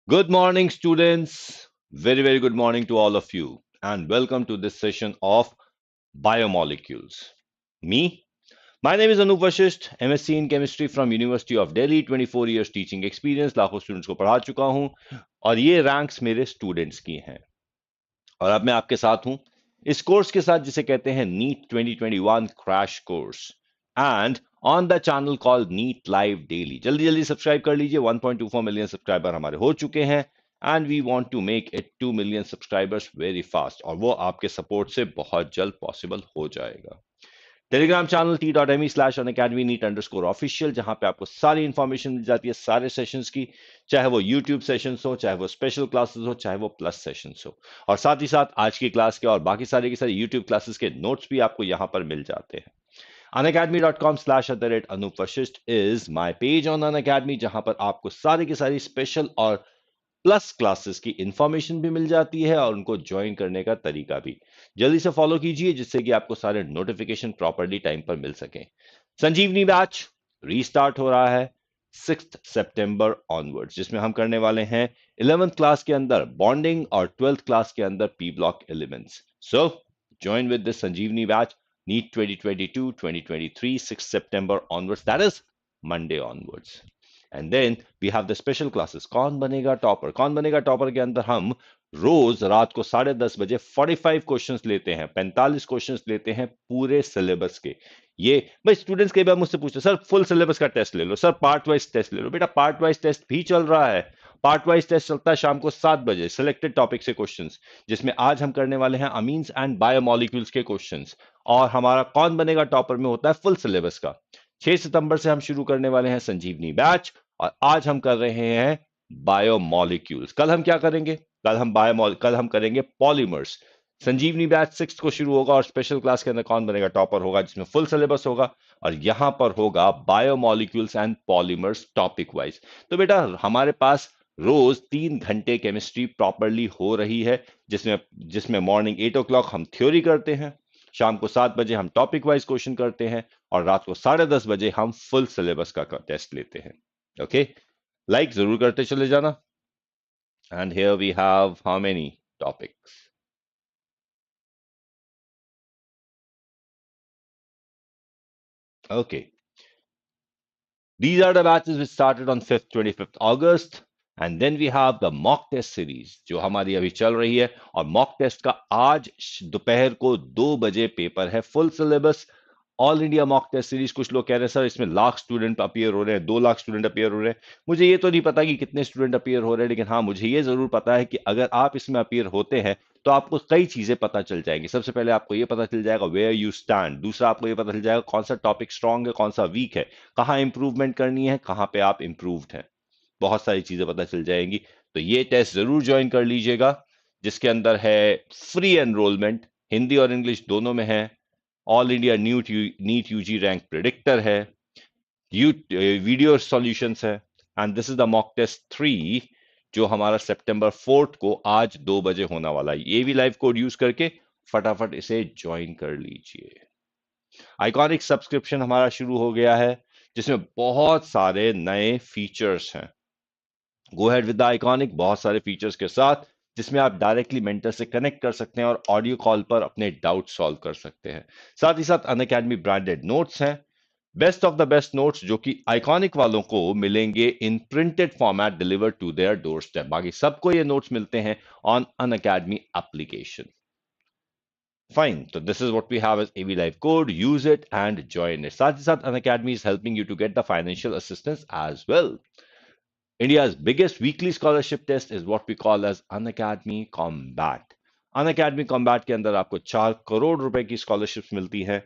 Good morning, students. Very good morning to all of you, and welcome to this session of Biomolecules. Me, my name is Anoop Vashishtha, MSc in Chemistry from University of Delhi, 24 years teaching experience, लाखों students को पढ़ा चुका हूं और ये ranks मेरे students की हैं और अब मैं आपके साथ हूं इस कोर्स के साथ जिसे कहते हैं NEET 2021 crash course and on the channel called NEET live daily. जल्दी जल्दी सब्सक्राइब कर लीजिए। 1.24 मिलियन सब्सक्राइबर हमारे हो चुके हैं and we want to make it 2 million subscribers very fast और वो आपके सपोर्ट से बहुत जल्द पॉसिबल हो जाएगा। टेलीग्राम चैनल t.me/unacademy NEET_official जहां पे आपको सारी इंफॉर्मेशन मिल जाती है सारे सेशंस की, चाहे वो यूट्यूब सेशंस हो, चाहे वो स्पेशल क्लासेस हो, चाहे वो प्लस सेशंस हो, और साथ ही साथ आज की क्लास के और बाकी सारे के सारे यूट्यूब क्लासेस के नोट्स भी आपको यहां पर मिल जाते हैं। unacademy.com/Anoop Vashishtha is my page on Unacademy जहां पर आपको सारी की सारी स्पेशल और प्लस क्लासेस की इंफॉर्मेशन भी मिल जाती है और उनको ज्वाइन करने का तरीका भी। जल्दी से फॉलो कीजिए जिससे कि आपको सारे नोटिफिकेशन प्रॉपर्ली टाइम पर मिल सके। संजीवनी बैच रीस्टार्ट हो रहा है 6 सितंबर ऑनवर्ड्स, जिसमें हम करने वाले हैं 11th क्लास के अंदर बॉन्डिंग और 12th क्लास के अंदर P block elements. So join with this Sanjeevani batch NEET 2022-2023 6 सितंबर onwards, that is Monday onwards. And then we have the special classes कौन बनेगा टॉपर। कौन बनेगा टॉपर के अंदर हम रोज रात को 10:30 बजे 45 क्वेश्चंस लेते हैं, 45 क्वेश्चंस लेते हैं पूरे सिलेबस के। ये भाई स्टूडेंट्स कई बार मुझसे पूछते सर फुल सिलेबस का टेस्ट ले लो, सर पार्ट वाइज टेस्ट ले लो। बेटा पार्ट वाइज टेस्ट भी चल रहा है। पार्ट वाइज टेस्ट चलता है शाम को 7 बजे, सिलेक्टेड टॉपिक से क्वेश्चंस, जिसमें आज हम करने वाले हैं अमीन्स एंड बायोमोलिक्यूल्स के क्वेश्चंस। और हमारा कौन बनेगा टॉपर में होता है फुल सिलेबस का। 6 सितंबर से हम शुरू करने वाले हैं संजीवनी बैच और आज हम कर रहे हैं बायोमोलिक्यूल्स। कल हम क्या करेंगे? कल हम करेंगे पॉलीमर्स। संजीवनी बैच 6 को शुरू होगा और स्पेशल क्लास के अंदर कौन बनेगा टॉपर होगा जिसमें फुल सिलेबस होगा और यहां पर होगा biomolecules and polymers topic wise. तो बेटा हमारे पास रोज 3 घंटे केमिस्ट्री प्रॉपरली हो रही है, जिसमें जिसमें मॉर्निंग 8 o'clock हम थ्योरी करते हैं, शाम को 7 बजे हम टॉपिक वाइज क्वेश्चन करते हैं और रात को 10:30 बजे हम फुल सिलेबस का टेस्ट लेते हैं। ओके, लाइक जरूर करते चले जाना। And here we have how many topics? Okay, these are the batches which started on 5th 25th August and then we have the mock test series जो हमारी अभी चल रही है और मॉक टेस्ट का आज दोपहर को 2 बजे पेपर है। Full syllabus all India mock test series. कुछ लोग कह रहे हैं सर इसमें लाख स्टूडेंट अपियर हो रहे हैं, 2 लाख स्टूडेंट अपियर हो रहे हैं। मुझे ये तो नहीं पता कि कितने स्टूडेंट अपियर हो रहे हैं, लेकिन हाँ मुझे ये जरूर पता है कि अगर आप इसमें अपियर होते हैं तो आपको कई चीजें पता चल जाएंगी। सबसे पहले आपको ये पता चल जाएगा वेयर यू स्टैंड, दूसरा आपको ये पता चल जाएगा कौन सा टॉपिक स्ट्रांग है कौन सा वीक है, कहाँ इंप्रूवमेंट करनी है, कहाँ पे आप इंप्रूव्ड हैं, बहुत सारी चीजें पता चल जाएंगी। तो ये टेस्ट जरूर ज्वाइन कर लीजिएगा जिसके अंदर है फ्री एनरोलमेंट, हिंदी और इंग्लिश दोनों में है, all India NEET UG rank predictor है, वीडियो सॉल्यूशंस है and this is the mock test 3 जो हमारा सितंबर 4 को आज 2 बजे होने वाला है। ये भी लाइव कोड यूज करके फटाफट इसे ज्वाइन कर लीजिए। आइकॉनिक सब्सक्रिप्शन हमारा शुरू हो गया है जिसमें बहुत सारे नए फीचर्स हैं। Go head with the iconic, बहुत सारे फीचर्स के साथ जिसमें आप डायरेक्टली मेंटर से कनेक्ट कर सकते हैं और ऑडियो कॉल पर अपने डाउट सॉल्व कर सकते हैं। साथ ही साथ अनअकैडमी ब्रांडेड नोट्स हैं, best of the best notes जो कि आइकॉनिक वालों को मिलेंगे in printed format deliver to their doorstep. बाकी सबको ये नोट्स मिलते हैं ऑन अनअकैडमी एप्लीकेशन। फाइन, तो this is what we have as AV live code, use it and join it. साथ ही साथ Unacademy is helping you to get the financial assistance as well. India's biggest weekly scholarship test is what we call as Unacademy Combat. Unacademy Combat के अंदर आपको 4 करोड़ रुपए की scholarships मिलती है।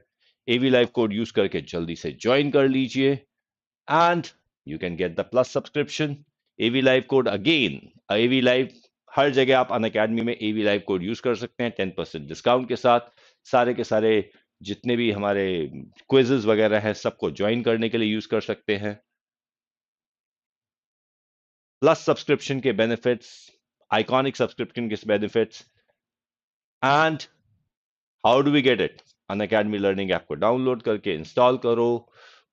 एवी लाइव कोड यूज करके जल्दी से ज्वाइन कर लीजिए and you can get the plus subscription. AV live code again, AV live हर जगह आप अनअकैडमी में एवी लाइव कोड यूज कर सकते हैं 10% डिस्काउंट के साथ। सारे के सारे जितने भी हमारे क्विजेज वगैरह हैं सबको ज्वाइन करने के लिए यूज कर सकते हैं। प्लस सब्सक्रिप्शन के बेनिफिट्स, आइकॉनिक सब्सक्रिप्शन के benefits and how do we get it? Unacademy learning app को डाउनलोड करके इंस्टॉल करो,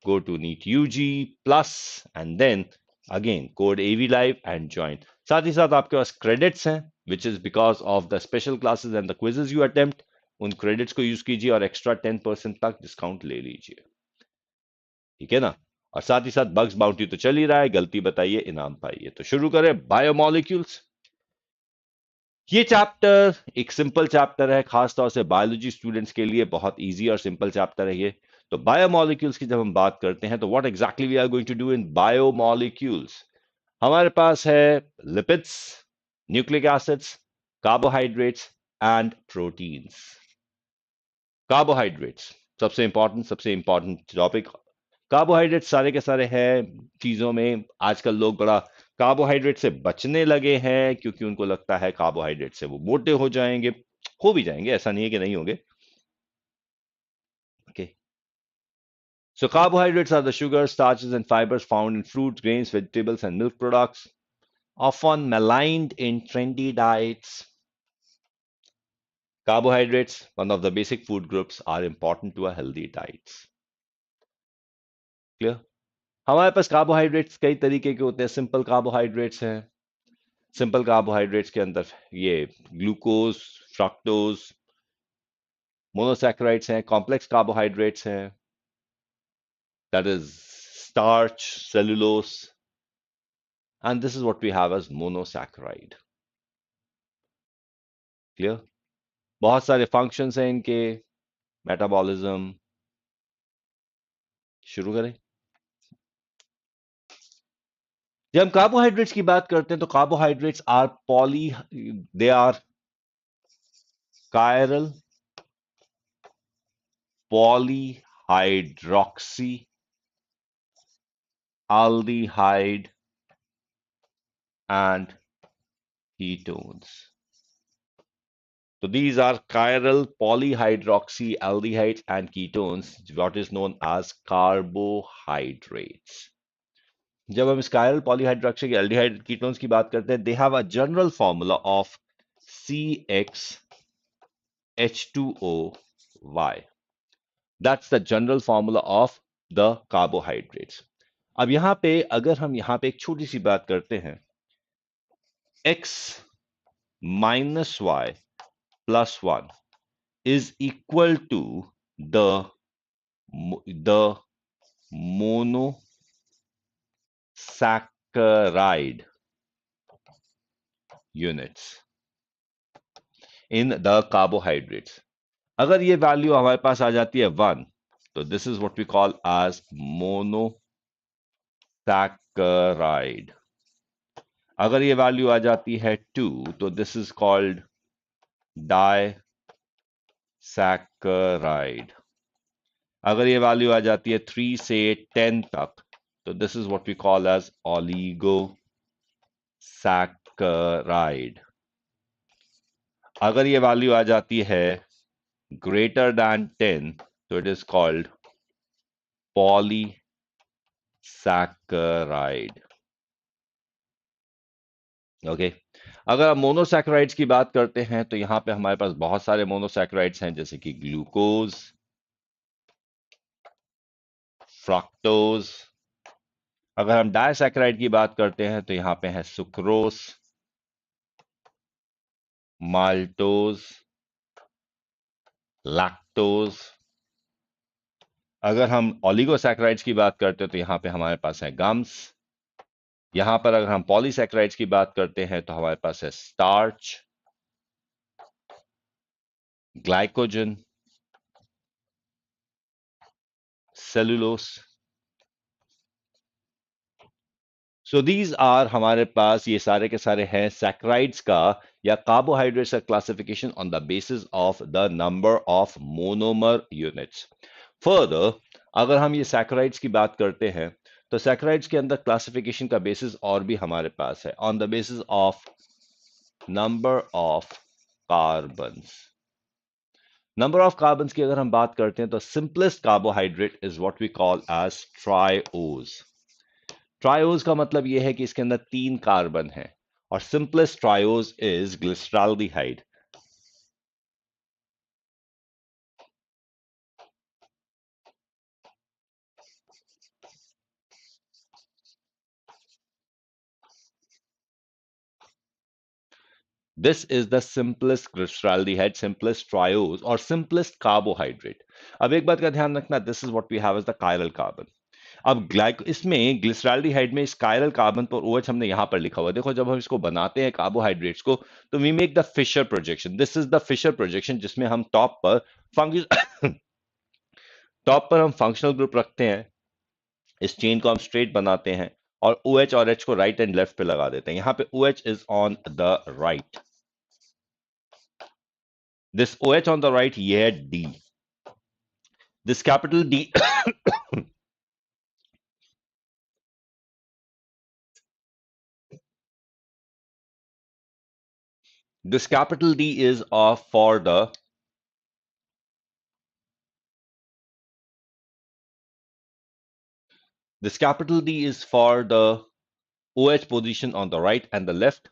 go to NEET UG plus and then again code AV live and join. साथ ही साथ आपके पास क्रेडिट्स हैं which is because of the special classes and the quizzes you attempt. उन क्रेडिट्स को यूज कीजिए और एक्स्ट्रा 10% तक डिस्काउंट ले लीजिए, ठीक है ना। और साथ ही साथ बग्स बाउंटी तो चल ही रहा है, गलती बताइए इनाम पाइए। तो शुरू करें बायोमोलिक्यूल्स। ये चैप्टर एक सिंपल चैप्टर है, खासतौर से बायोलॉजी स्टूडेंट्स के लिए बहुत इजी और सिंपल चैप्टर है ये। तो बायोमोलिक्यूल्स की जब हम बात करते हैं तो what exactly we are going to do in biomolecules. हमारे पास है lipids, nucleic acids, carbohydrates and proteins. Carbohydrates सबसे इंपॉर्टेंट टॉपिक। कार्बोहाइड्रेट सारे के सारे हैं चीजों में। आजकल लोग बड़ा कार्बोहाइड्रेट से बचने लगे हैं क्योंकि उनको लगता है कार्बोहाइड्रेट से वो मोटे हो जाएंगे। हो भी जाएंगे, ऐसा नहीं है कि नहीं होंगे। Okay, so carbohydrates are the sugars, starches and fibers found in fruits, grains, vegetables and milk products, often maligned in trendy diets. Carbohydrates, one of the basic food groups, are important to a healthy diets. Clear? हमारे पास carbohydrates कई तरीके के होते हैं। Simple carbohydrates हैं, simple carbohydrates के अंदर ये ग्लूकोज, फ्रक्टोज, मोनोसैकेराइड्स हैं। कॉम्प्लेक्स कार्बोहाइड्रेट्स हैं, that is starch, cellulose, and this is what we have as monosaccharide. Clear? बहुत सारे फंक्शंस हैं इनके, मेटाबॉलिज्म। शुरू करें। जब हम कार्बोहाइड्रेट्स की बात करते हैं तो carbohydrates are poly, they are chiral polyhydroxy aldehyde and ketones. So these are chiral polyhydroxy aldehydes and ketones, what is known as carbohydrates. जब हम इस chiral polyhydroxy aldehyde ketones की बात करते हैं, they have a general formula of CxH2OY. That's the general formula of the carbohydrates. अब यहां पे अगर हम यहां पे एक छोटी सी बात करते हैं, x minus y plus 1 is equal to the the monosaccharide units in the carbohydrates. अगर ये वैल्यू हमारे पास आ जाती है 1, तो this is what we call as monosaccharide. अगर ये वैल्यू आ जाती है 2, तो दिस इज कॉल्ड डाइसैकेराइड। अगर ये वैल्यू आ जाती है 3 से 10 तक, तो this is what we call as oligosaccharide. अगर ये वैल्यू आ जाती है ग्रेटर दैन 10, तो it is called polysaccharide. Okay, अगर हम मोनोसैकेराइड्स की बात करते हैं तो यहां पे हमारे पास बहुत सारे मोनोसैकेराइड्स हैं, जैसे कि ग्लूकोज, फ्रक्टोज। अगर हम डायसैकेराइड की बात करते हैं तो यहां पे है सुक्रोज, माल्टोज, लैक्टोज। अगर हम ओलिगोसैकेराइड्स की बात करते हैं तो यहां पे हमारे पास है गम्स। यहां पर अगर हम पॉलीसैकेराइड्स की बात करते हैं तो हमारे पास है starch, glycogen, cellulose. So these are, हमारे पास ये सारे के सारे हैं सैकराइड्स का या कार्बोहाइड्रेट्स का classification on the basis of the number of monomer units. Further, अगर हम ये सैकराइड्स की बात करते हैं तो सैकराइड्स के अंदर क्लासिफिकेशन का बेसिस और भी हमारे पास है, on the basis of number of carbons. Number of carbons की अगर हम बात करते हैं तो simplest carbohydrate is what we call as triose. Triose का मतलब यह है कि इसके अंदर 3 कार्बन है, और simplest triose is glyceraldehyde. This is the simplest glyceraldehyde, simplest triose और सिंपलेस्ट कार्बोहाइड्रेट। अब एक बात का ध्यान रखना, this is what we have as the chiral carbon. अब इसमें ग्लिसरॉल्डिहाइड में इस कायरल कार्बन पर OH हमने यहां पर लिखा हुआ है। देखो जब हम इसको बनाते हैं कार्बोहाइड्रेट्स को, तो we make the Fischer projection. This is the Fischer projection, जिसमें हम टॉप पर फंक्शन टॉप पर हम फंक्शनल ग्रुप रखते हैं, इस चेन को हम स्ट्रेट बनाते हैं और OH और H को राइट एंड लेफ्ट पे लगा देते हैं। यहां पे OH is on the right, this OH on the right, ये है D, this capital D this capital D is for the this capital D is for the OH position on the right and the left।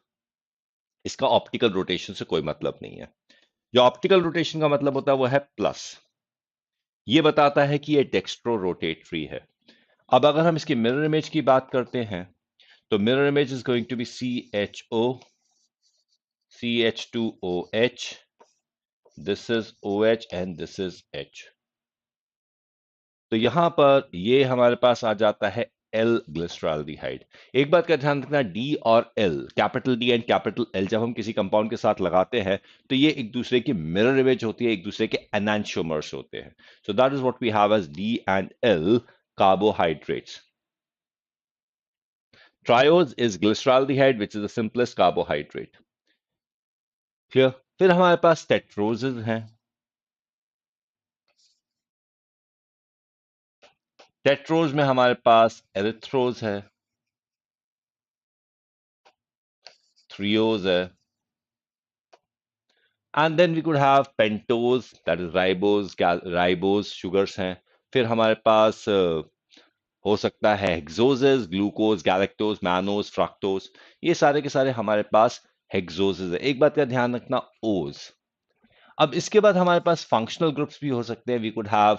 इसका optical rotation से कोई मतलब नहीं है। जो optical rotation का मतलब होता है वो है प्लस, ये बताता है कि ये डेक्स्ट्रो रोटेटरी है। अब अगर हम इसकी मिरर इमेज की बात करते हैं, तो mirror image is going to be CHO CH2OH, this is OH and this is H। तो यहां पर ये हमारे पास आ जाता है एल ग्लिसरॉल्डिहाइड। एक बात का ध्यान रखना, डी और L, capital D and capital L, जब हम किसी कंपाउंड के साथ लगाते हैं तो ये एक दूसरे की मिरर इमेज होती है, एक दूसरे के एनांशियोमर्स होते हैं। So that is what we have as D and L carbohydrates. Triose is glyceraldehyde which is the simplest carbohydrate. फिर हमारे पास टेट्रोजेस हैं। टेट्रोज में हमारे पास एरिथ्रोज है, थ्रियोज है, and then we could have pentose, that is ribose sugars हैं। फिर हमारे पास हो सकता है hexoses, glucose, galactose, mannose, fructose, ये सारे के सारे हमारे पास हेक्सोजेस है। एक बात का ध्यान रखना, ओज। अब इसके बाद हमारे पास फंक्शनल ग्रुप्स भी हो सकते हैं। वी कुड हैव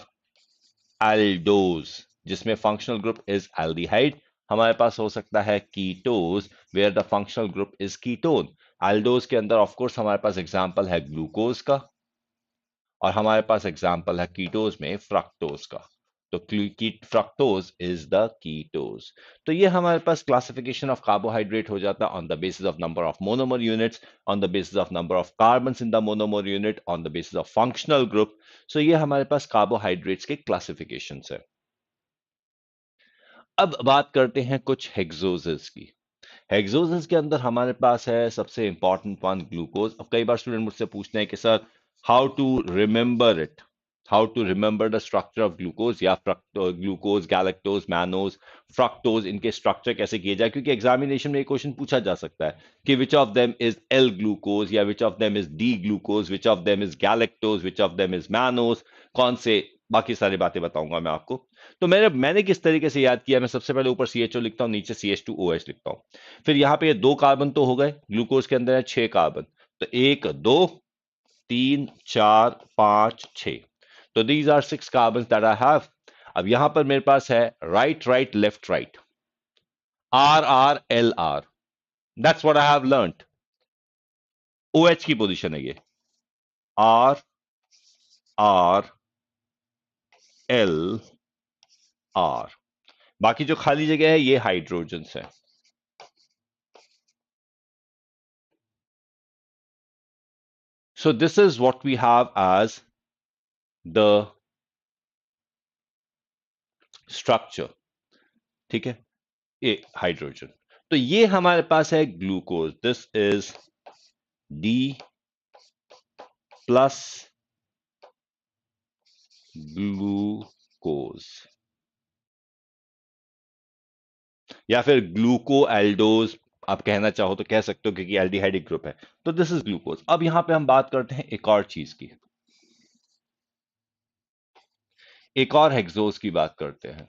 एल्डोज, जिसमें फंक्शनल ग्रुप इज एल्डिहाइड। हमारे पास हो सकता है ketose, where the functional group is ketone. Aldose के अंदर ऑफ कोर्स हमारे पास एग्जांपल है ग्लूकोज का, और हमारे पास एग्जाम्पल है कीटोज में फ्रक्टोज का। तो फ्रक्टोज इज द कीटोज। तो ये हमारे पास क्लासिफिकेशन ऑफ कार्बोहाइड्रेट हो जाता है on the basis of number of monomer units, on the basis of number of carbons in the monomer unit, on the basis of functional group. So ये हमारे पास carbohydrates के classification है। अब बात करते हैं कुछ हेक्सोजेस की। हेक्सोजेंस के अंदर हमारे पास है सबसे इंपॉर्टेंट वन ग्लूकोज। अब कई बार स्टूडेंट मुझसे पूछते हैं कि sir how to remember it, how to remember the structure of glucose, या ग्लूकोज, गैलेक्टोज, मैनोज, फ्रक्टोज, इनके स्ट्रक्चर कैसे किए जाए, क्योंकि एग्जामिनेशन में एक क्वेश्चन पूछा जा सकता है कि which of them is L glucose, या which of them is D glucose, which of them is galactose, which of them is mannose, कौन से, बाकी सारी बातें बताऊंगा मैं आपको। तो मैंने किस तरीके से याद किया, मैं सबसे पहले ऊपर CHO लिखता हूं, नीचे CH2OH लिखता हूं। फिर यहां पे 2 कार्बन तो हो गए, ग्लूकोज के अंदर है 6 कार्बन, तो 1 2 3 4 5 6, तो these are 6 carbon that I have. अब यहां पर मेरे पास है right right left right, RR LR, that's what I have learned. OH की पोजीशन है ये, RR LR। बाकी जो खाली जगह है ये हाइड्रोजन है। So this is what we have as the structure, ठीक है, ये हाइड्रोजन। तो ये हमारे पास है glucose, this is D plus glucose, या फिर ग्लूको एल्डोज आप कहना चाहो तो कह सकते हो, क्योंकि एल्डिहाइड एक ग्रुप है। तो दिस इज ग्लूकोज। अब यहां पे हम बात करते हैं एक और चीज की, एक और हेक्सोज की बात करते हैं,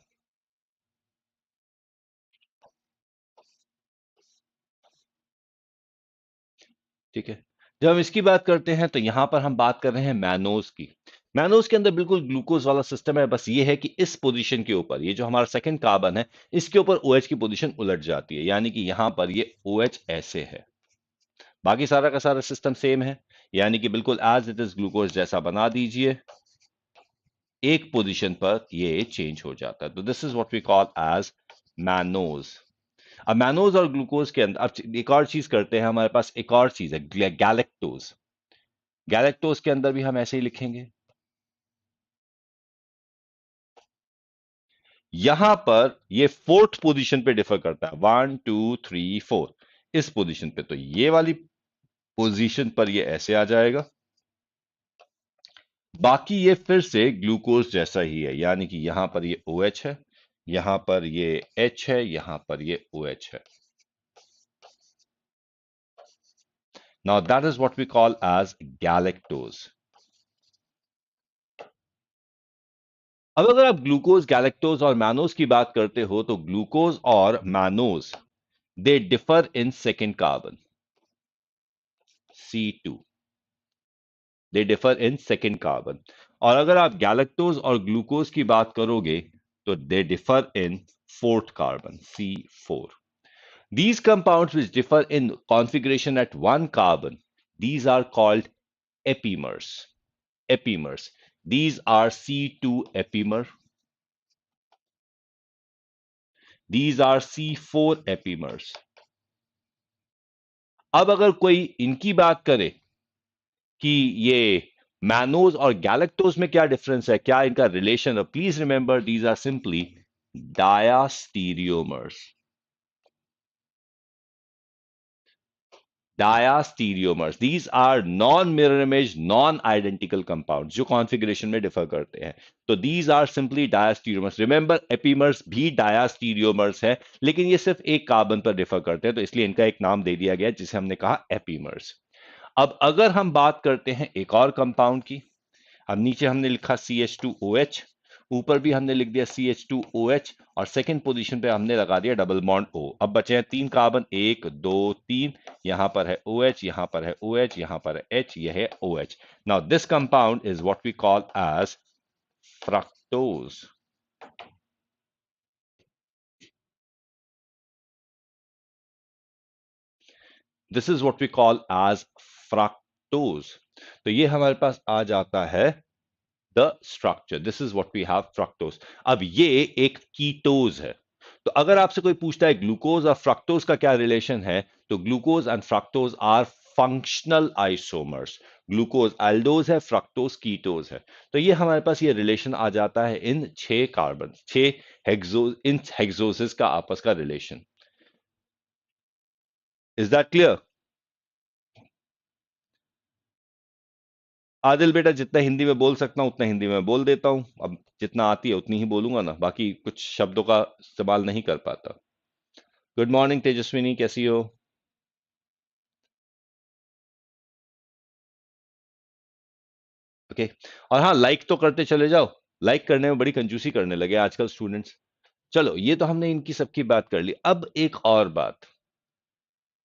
ठीक है। जब हम इसकी बात करते हैं तो यहां पर हम बात कर रहे हैं मैनोज की। मैनोज के अंदर बिल्कुल ग्लूकोज वाला सिस्टम है, बस ये है कि इस पोजीशन के ऊपर, ये जो हमारा सेकंड कार्बन है, इसके ऊपर OH की पोजीशन उलट जाती है, यानी कि यहां पर ये OH ऐसे है। बाकी सारा का सारा सिस्टम सेम है, यानी कि बिल्कुल एज इट इज ग्लूकोज जैसा बना दीजिए, एक पोजीशन पर ये चेंज हो जाता है। तो this is what we call as mannose. अब मैनोज और ग्लूकोज के अंदर अब एक और चीज करते हैं, हमारे पास एक और चीज है गैलेक्टोज। गैलेक्टोज के अंदर भी हम ऐसे ही लिखेंगे, यहां पर ये फोर्थ पोजीशन पे डिफर करता है, 1 2 3 4 इस पोजीशन पे, तो ये वाली पोजीशन पर ये ऐसे आ जाएगा। बाकी ये फिर से ग्लूकोज जैसा ही है, यानी कि यहां पर ये OH है, यहां पर ये H है, यहां पर ये OH है। Now that is what we call as galactose. अब अगर आप ग्लूकोज, गैलेक्टोज और मैनोज की बात करते हो, तो ग्लूकोज और mannose they differ in second carbon, C2। They differ in second carbon. और अगर आप गैलेक्टोज और ग्लूकोज की बात करोगे, तो they differ in fourth carbon, C4। These compounds which differ in configuration at one carbon, these are called epimers. Epimers. These are C2 epimer. These are C4 epimers. अब अगर कोई इनकी बात करे कि ये मैनोज और गैलेक्टोज में क्या डिफरेंस है, क्या इनका relation, please remember these are simply diastereomers. Diastereomers. These are non-mirror image, non-identical compounds जो कॉन्फ़िगरेशन में डिफर करते हैं। तो these are simply diastereomers. Remember, epimers भी diastereomers है, लेकिन ये सिर्फ एक कार्बन पर डिफर करते हैं, तो इसलिए इनका एक नाम दे दिया गया जिसे हमने कहा epimers। अब अगर हम बात करते हैं एक और कंपाउंड की, अब नीचे हमने लिखा CH2OH, ऊपर भी हमने लिख दिया CH2OH, और सेकंड पोजीशन पे हमने लगा दिया डबल बॉन्ड O। अब बचे हैं 3 कार्बन, 1 2 3, यहां पर है OH, यहां पर है OH, यहां पर है H, यह है OH। Now this compound is what we call as fructose. This is what we call as fructose. तो ये हमारे पास आ जाता है the structure. This is what we have fructose. अब ये एक कीटोज है। तो अगर आपसे कोई पूछता है ग्लूकोज और फ्रक्टोज का क्या रिलेशन है, तो glucose and fructose are functional isomers. Glucose aldose है, फ्रक्टोज कीटोज है। तो ये हमारे पास ये रिलेशन आ जाता है इन 6 कार्बन, 6 इन हेक्सोसिस का आपस का relation. Is that clear? Adil बेटा, जितना हिंदी में बोल सकता हूं उतना हिंदी में बोल देता हूं, अब जितना आती है उतनी ही बोलूंगा ना, बाकी कुछ शब्दों का इस्तेमाल नहीं कर पाता। गुड मॉर्निंग तेजस्विनी, कैसी हो? ओके। और हाँ, लाइक तो करते चले जाओ, लाइक करने में बड़ी कंजूसी करने लगे आजकल स्टूडेंट्स। चलो, ये तो हमने इनकी सबकी बात कर ली। अब एक और बात,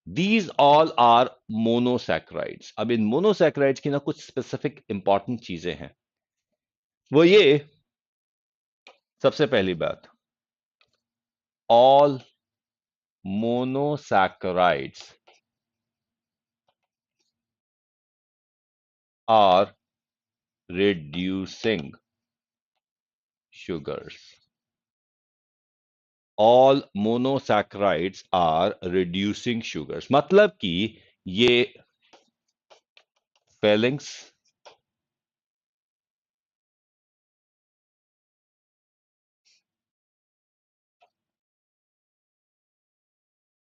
दीज ऑल आर मोनोसैक्राइड्स। अब इन मोनोसैक्राइड्स की ना कुछ स्पेसिफिक इंपॉर्टेंट चीजें हैं। वो ये, सबसे पहली बात, all monosaccharides are reducing sugars. All monosaccharides are reducing sugars, मतलब कि ये फेलिंग्स,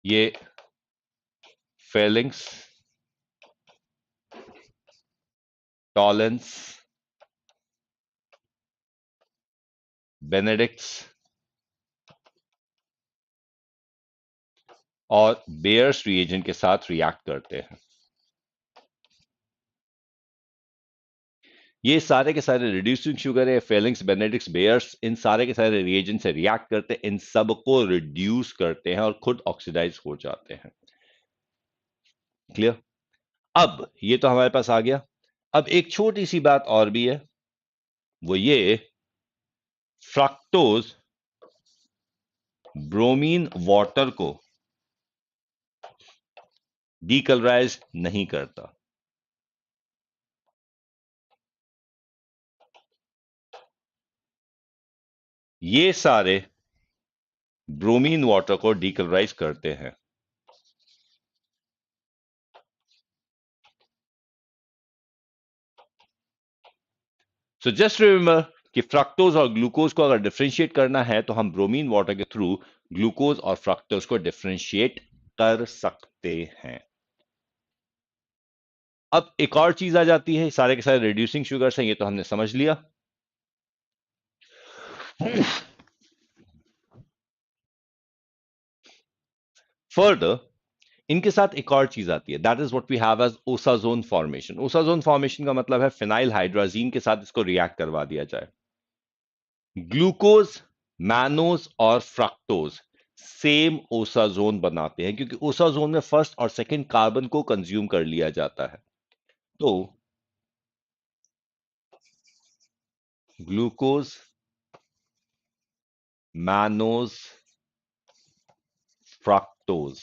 ये फेलिंग्स, टॉलेंस, बेनेडिक्ट्स और बेयर्स रिएजेंट के साथ रिएक्ट करते हैं। ये सारे के सारे रिड्यूसिंग शुगर है, फेलिंग्स, बेनेडिक्ट्स, बेयर्स, इन सारे के सारे रिएजेंट से रिएक्ट करते हैं, इन सबको रिड्यूस करते हैं और खुद ऑक्सीडाइज हो जाते हैं। क्लियर? अब ये तो हमारे पास आ गया। अब एक छोटी सी बात और भी है, वो ये, फ्रक्टोज ब्रोमीन वाटर को डीकलराइज नहीं करता। ये सारे ब्रोमीन वाटर को डीकलराइज करते हैं। सो जस्ट रिमेंबर कि फ्रक्टोज और ग्लूकोज को अगर डिफरेंशिएट करना है तो हम ब्रोमीन वाटर के थ्रू ग्लूकोज और फ्रक्टोज को डिफरेंशिएट कर सकते हैं। अब एक और चीज आ जाती है, सारे के सारे रिड्यूसिंग शुगर्स हैं, ये तो हमने समझ लिया। फर्दर इनके साथ एक और चीज आती है, that is what we have as osazone formation. Osazone formation का मतलब है फिनाइल हाइड्राजीन के साथ इसको रिएक्ट करवा दिया जाए। ग्लूकोज, मैनोज और फ्रक्टोज सेम ओसाजोन बनाते हैं, क्योंकि ओसाजोन में फर्स्ट और सेकंड कार्बन को कंज्यूम कर लिया जाता है। तो glucose, mannose, fructose,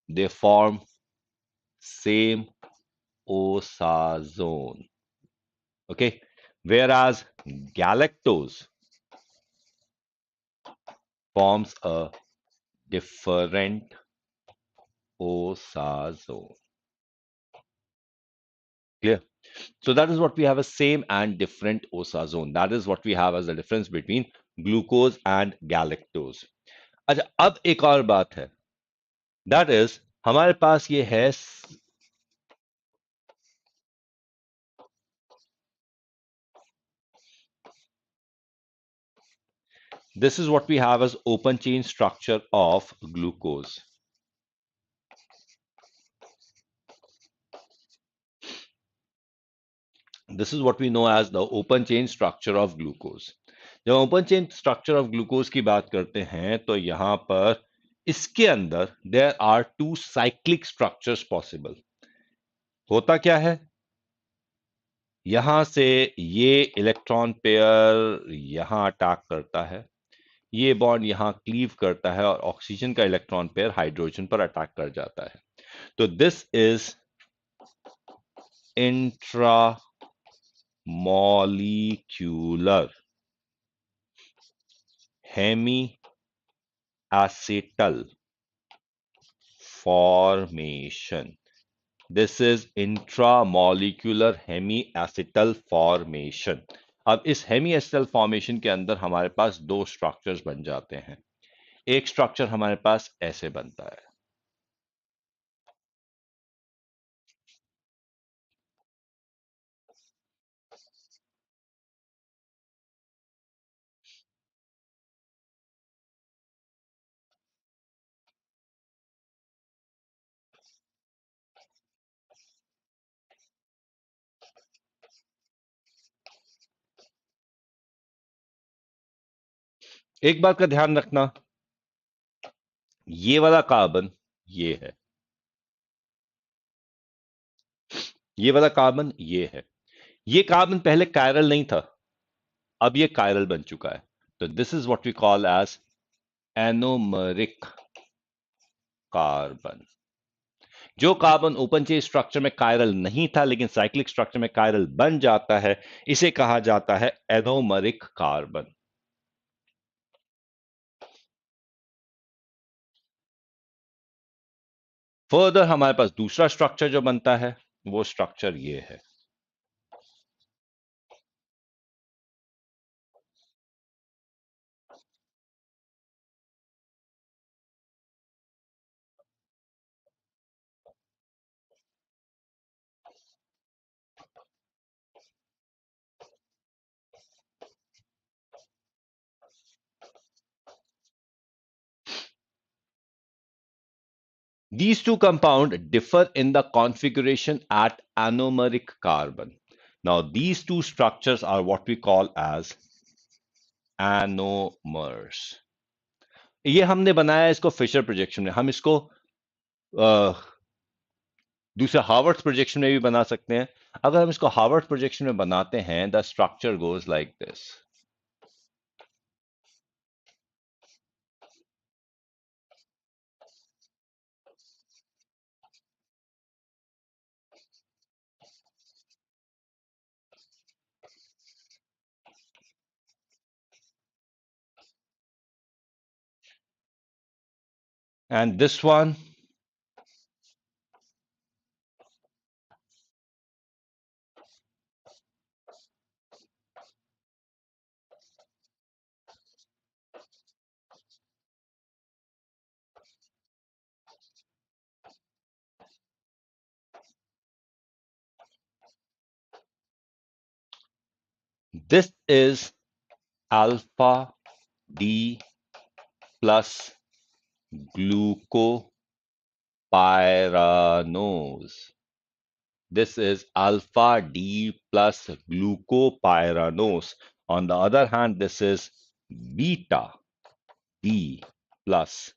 they form same osazone. Okay, whereas galactose forms a different osazone. Clear? So that is what we have, a same and different osazone. That is what we have as the difference between glucose and galactose. अच्छा, अब एक और बात है, that is हमारे पास ये है, this is what we have as open chain structure of glucose. This is what we know as the open chain structure of glucose. जब open chain structure of glucose की बात करते हैं तो यहां पर इसके अंदर there are two cyclic structures possible. होता क्या है, यहां से ये इलेक्ट्रॉन पेयर यहां अटैक करता है, ये बॉन्ड यहां क्लीव करता है और ऑक्सीजन का इलेक्ट्रॉन पेयर हाइड्रोजन पर अटैक कर जाता है। तो this is intramolecular hemi acetal formation. This is intramolecular hemiacetal formation. अब इस हेमीएसिटल फॉर्मेशन के अंदर हमारे पास दो स्ट्रक्चर्स बन जाते हैं। एक स्ट्रक्चर हमारे पास ऐसे बनता है, एक बात का ध्यान रखना, ये वाला कार्बन ये है, ये वाला कार्बन ये है। ये कार्बन पहले कायरल नहीं था, अब ये कायरल बन चुका है। तो this is what we call as anomeric carbon. जो कार्बन ओपन चेन स्ट्रक्चर में कायरल नहीं था लेकिन साइक्लिक स्ट्रक्चर में कायरल बन जाता है, इसे कहा जाता है एनोमरिक कार्बन। फर्दर हमारे पास दूसरा स्ट्रक्चर जो बनता है वो स्ट्रक्चर ये है। These two compounds differ in the configuration at anomeric carbon. Now, these two structures are what we call as anomers. ये हमने बनाया इसको फिशर प्रोजेक्शन में, हम इसको दूसरे हार्वर्ड्स प्रोजेक्शन में भी बना सकते हैं। अगर हम इसको हार्वर्ड प्रोजेक्शन में बनाते हैं, the structure goes like this. and this one, this is alpha D plus glucopyranose. This is alpha D plus glucopyranose. On the other hand, this is beta D plus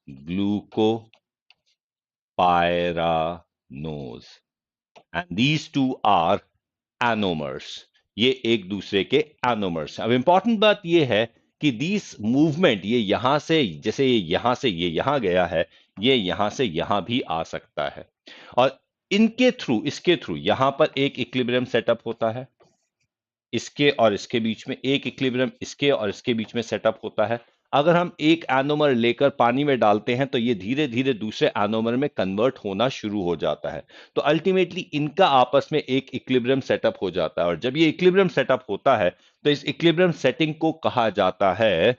glucopyranose. And these two are anomers. ये एक दूसरे के anomers हैं। अब important बात ये है कि दीस मूवमेंट, ये यहां से, जैसे ये यहां से ये यहां गया है, ये यहां से यहां भी आ सकता है, और इनके थ्रू, इसके थ्रू यहां पर एक इक्विलिब्रियम सेटअप होता है, इसके और इसके बीच में एक इक्विलिब्रियम, इसके और इसके बीच में सेटअप होता है। अगर हम एक एनोमर लेकर पानी में डालते हैं तो ये धीरे धीरे दूसरे एनोमर में कन्वर्ट होना शुरू हो जाता है, तो अल्टीमेटली इनका आपस में एक इक्विलिब्रियम सेटअप हो जाता है, और जब ये इक्विलिब्रियम सेटअप होता है तो इस इक्विलिब्रियम सेटिंग को कहा जाता है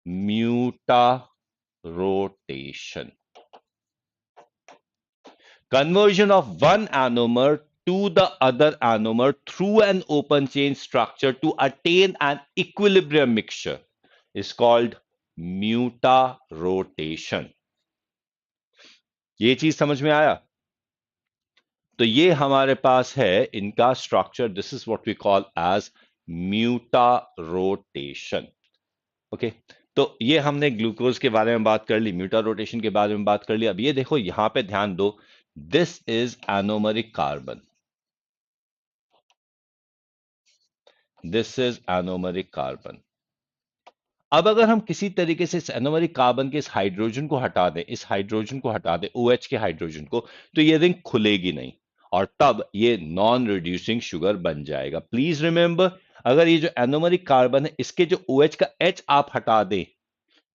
म्यूटारोटेशन। Conversion of one anomer to the other anomer through an open chain structure to attain an equilibrium mixture is called म्यूटारोटेशन। ये चीज समझ में आया? तो ये हमारे पास है इनका structure, this is what we call as mutarotation. Okay, तो ये हमने ग्लूकोज के बारे में बात कर ली, म्यूटारोटेशन के बारे में बात कर ली। अब ये देखो, यहां पे ध्यान दो, this is anomeric carbon, this is anomeric carbon. अब अगर हम किसी तरीके से इस एनोमरिक कार्बन के इस हाइड्रोजन को हटा दें, इस हाइड्रोजन को हटा दें, OH के हाइड्रोजन को, तो ये रिंग खुलेगी नहीं, और तब ये नॉन रिड्यूसिंग शुगर बन जाएगा। प्लीज रिमेंबर, अगर ये जो एनोमरिक कार्बन है, इसके जो OH का H आप हटा दें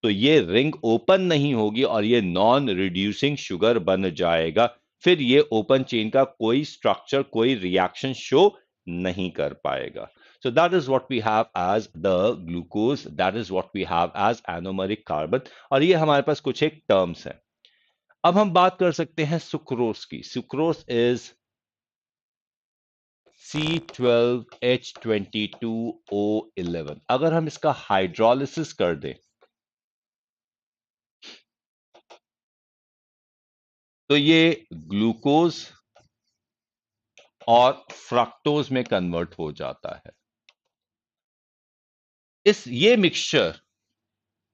तो ये रिंग ओपन नहीं होगी और ये नॉन रिड्यूसिंग शुगर बन जाएगा। फिर ये ओपन चेन का कोई स्ट्रक्चर, कोई रिएक्शन शो नहीं कर पाएगा। So that is what we have as the glucose, that is what we have as anomeric carbon, और ये हमारे पास कुछ एक टर्म्स हैं। अब हम बात कर सकते हैं सुक्रोज की। Sucrose is C12H22O11। अगर हम इसका हाइड्रोलिसिस कर दें तो ये ग्लूकोज और फ्रक्टोज में कन्वर्ट हो जाता है। ये मिक्सचर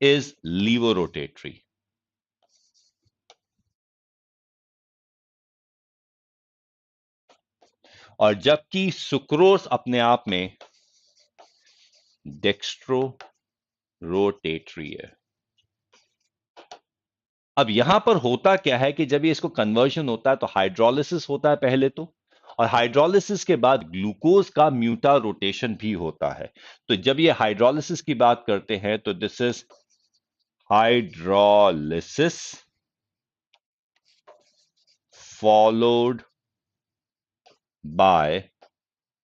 इज लीवोरोटेटरी, और जबकि सुक्रोज अपने आप में डेक्स्ट्रो रोटेटरी है। अब यहां पर होता क्या है कि जब ये इसको कन्वर्जन होता है तो हाइड्रोलिसिस होता है पहले तो, और हाइड्रोलिसिस के बाद ग्लूकोज का म्यूटा रोटेशन भी होता है। तो जब ये हाइड्रोलिसिस की बात करते हैं तो this is hydrolysis followed by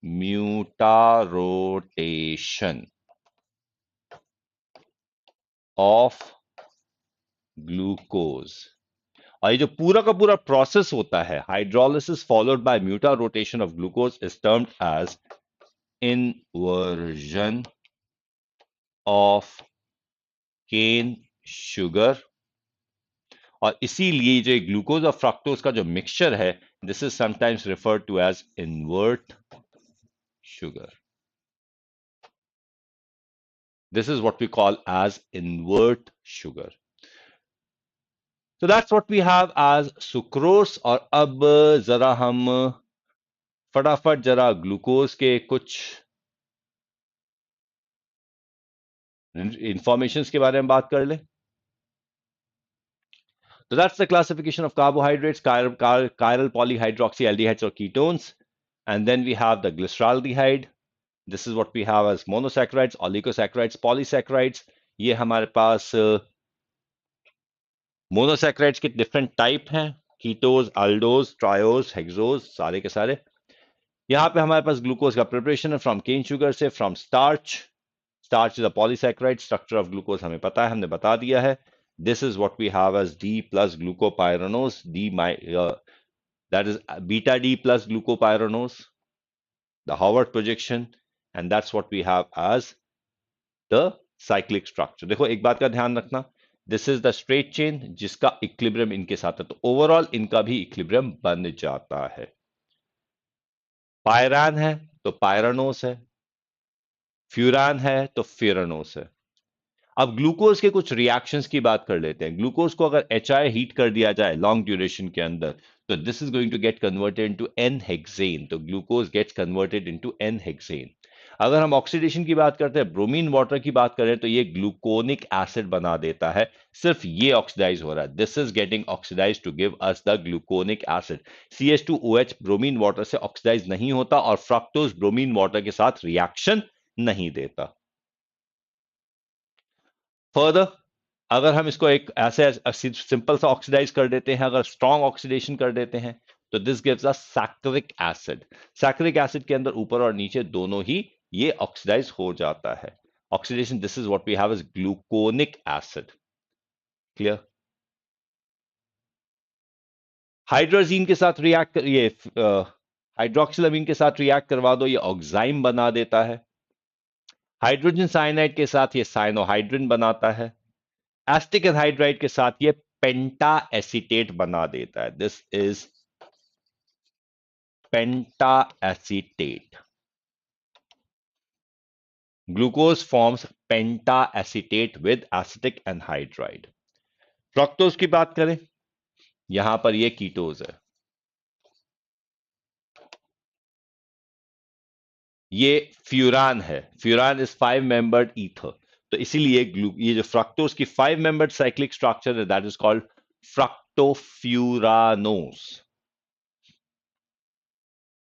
mutarotation of glucose. और ये जो पूरा का पूरा प्रोसेस होता है, hydrolysis followed by mutarotation of glucose, is termed as inversion of cane sugar. और इसीलिए जो ग्लूकोज और फ्रक्टोज का जो मिक्सचर है, this is sometimes referred to as invert sugar. This is what we call as invert sugar. So that's what we have as sucrose। और अब जरा हम फटाफट जरा ग्लूकोज के कुछ इंफॉर्मेशंस के बारे में बात कर लें। So that's the classification of carbohydrates, chiral polyhydroxyaldehydes or ketones. And then we have the glyceraldehyde. This is what we have as monosaccharides, oligosaccharides, polysaccharides. ये हमारे पास मोनोसैक्राइड्स के डिफरेंट टाइप हैं, कीटोज, अल्डोज, ट्रायोज, हेक्सोज, सारे के सारे। यहां पे हमारे पास ग्लूकोज का प्रिपरेशन है फ्रॉम केन शुगर से, from starch. Starch is a polysaccharide, structure of glucose हमें पता है, हमने बता दिया है। This is what we have as D plus glucopyranose, that is beta D plus glucopyranose, the Howard projection, and that's what we have as the cyclic structure. देखो एक बात का ध्यान रखना, this is the straight chain जिसका equilibrium इनके साथ है, तो ओवरऑल इनका भी इक्विलिब्रियम बन जाता है। पायरान है तो पायरानोस है, फ्यूरान है तो फ्यूरानोस है। अब ग्लूकोज के कुछ रिएक्शंस की बात कर लेते हैं। ग्लूकोज को अगर HI हीट कर दिया जाए लॉन्ग ड्यूरेशन के अंदर, तो this is going to get converted into n hexane, तो glucose gets converted into n hexane. अगर हम ऑक्सीडेशन की बात करते हैं, ब्रोमीन वाटर की बात करें, तो ये ग्लूकोनिक एसिड बना देता है, सिर्फ ये ऑक्सीडाइज हो रहा है, this is getting oxidise to give us the gluconic acid. CH2OH bromine water से ऑक्सीडाइज नहीं होता और फ्रक्टोज ब्रोमीन वाटर के साथ रिएक्शन नहीं देता। फर्दर अगर हम इसको एक ऐसे सिंपल सा ऑक्सीडाइज कर देते हैं, अगर स्ट्रॉन्ग ऑक्सीडेशन कर देते हैं, तो this gives a saccharic acid. Saccharic acid के अंदर ऊपर और नीचे दोनों ही ये ऑक्सीडाइज हो जाता है। Oxidation, this is what we have is gluconic acid. Clear? Hydrogen के साथ रिएक्ट, ये हाइड्रोक्सिलामीन के साथ रिएक्ट करवा दो, ये ऑक्साइम बना देता है। हाइड्रोजन साइनाइड के साथ ये साइनोहाइड्रिन बनाता है। एसिटिक एनहाइड्राइड के साथ ये पेंटा एसीटेट बना देता है, this is penta acetate. Glucose forms penta acetate with acetic anhydride. Fructose की बात करें, यहां पर ये कीटोज है, ये फ्यूरान है। फ्यूरान इज 5 मेंबर्ड ईथर, तो इसीलिए ये जो फ्रक्टोज की 5 मेंबर्ड साइक्लिक स्ट्रक्चर है, that is called fructofuranose.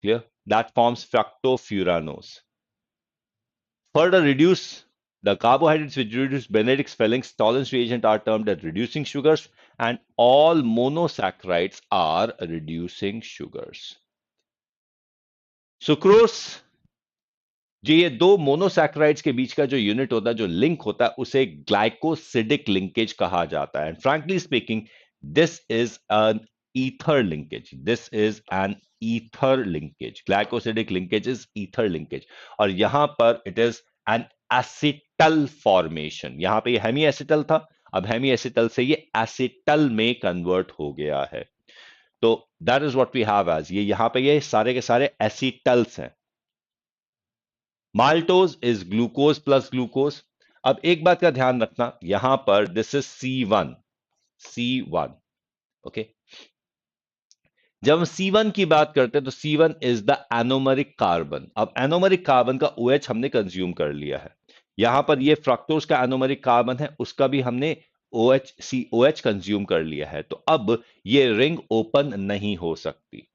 Clear? That forms fructofuranose. Further reduce the carbohydrates which reduce Benedict's Felling's tolerance reagent are termed as reducing sugars, and all monosaccharides are reducing sugars. Sucrose, जो ये दो monosaccharides के बीच का जो unit होता है, जो link होता है, उसे ग्लाइकोसिडिक लिंकेज कहा जाता है। And frankly speaking, this is an ether linkage, this is an ether linkage. Glycosidic linkage is ether linkage, और यहां पर it is an acetal formation. यहां पे ये हेमी एसिटल था, अब हेमी एसिटल से ये एसिटल में कन्वर्ट हो गया है। तो that is what we have as, ये यहां पे ये सारे के सारे एसिटल्स हैं। Maltose is glucose plus glucose. अब एक बात का ध्यान रखना, यहां पर this is C1, C1, okay. जब हम C1 की बात करते हैं, तो C1 is the anomeric carbon. अब एनोमरिक कार्बन का OH हमने कंज्यूम कर लिया है, यहां पर ये फ्रक्टोज का एनोमरिक कार्बन है, उसका भी हमने OH कंज्यूम कर लिया है, तो अब ये रिंग ओपन नहीं हो सकती।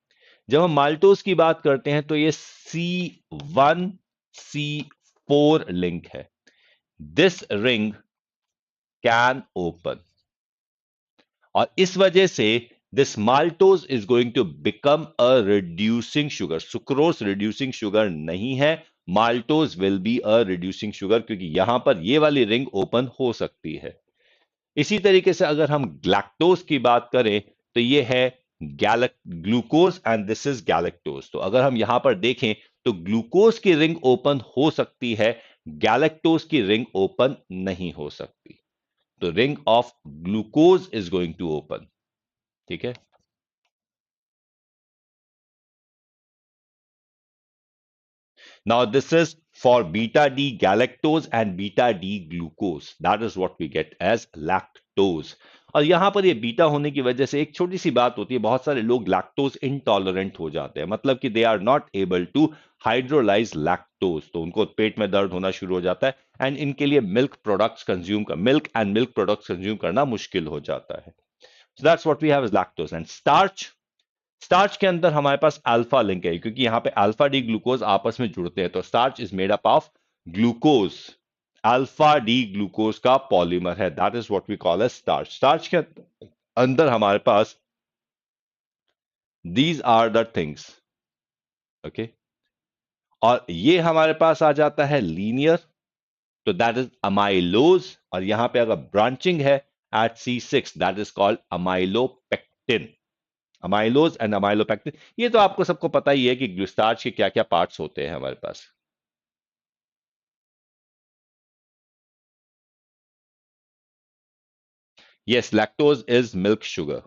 जब हम माल्टोज की बात करते हैं, तो ये C1 C4 लिंक है, दिस रिंग कैन ओपन, और इस वजह से this maltose is going to become a reducing sugar. Sucrose reducing sugar नहीं है, maltose will be a reducing sugar, क्योंकि यहां पर ये वाली रिंग ओपन हो सकती है। इसी तरीके से अगर हम गैलेक्टोज की बात करें, तो ये है glucose and this is galactose. तो अगर हम यहां पर देखें, तो ग्लूकोज की रिंग ओपन हो सकती है, गैलेक्टोज की रिंग ओपन नहीं हो सकती। तो ring of glucose is going to open. ठीक है? Now, this is for beta D galactose and beta D glucose. That is what we get as lactose. और यहां पर ये बीटा होने की वजह से एक छोटी सी बात होती है, बहुत सारे लोग लैक्टोज इंटॉलरेंट हो जाते हैं, मतलब कि they are not able to hydrolyse lactose, तो उनको पेट में दर्द होना शुरू हो जाता है, एंड इनके लिए milk and milk products consume करना मुश्किल हो जाता है। So that's what we have as lactose. And starch, starch के अंदर हमारे पास अल्फा लिंक है, क्योंकि यहां पे अल्फा डी ग्लूकोज आपस में जुड़ते हैं, तो starch is made up of glucose alpha D glucose का पॉलीमर है, that is what we call as starch. Starch के अंदर हमारे पास these are the things, okay, और ये हमारे पास आ जाता है लीनियर, तो दैट इज अमाइलोज, और यहां पे अगर ब्रांचिंग है at C6 that is called amylopectin. Amylose and amylopectin, ये तो आपको सबको पता ही है कि स्टार्च के क्या क्या पार्ट्स होते हैं हमारे पास। Yes, lactose is milk sugar.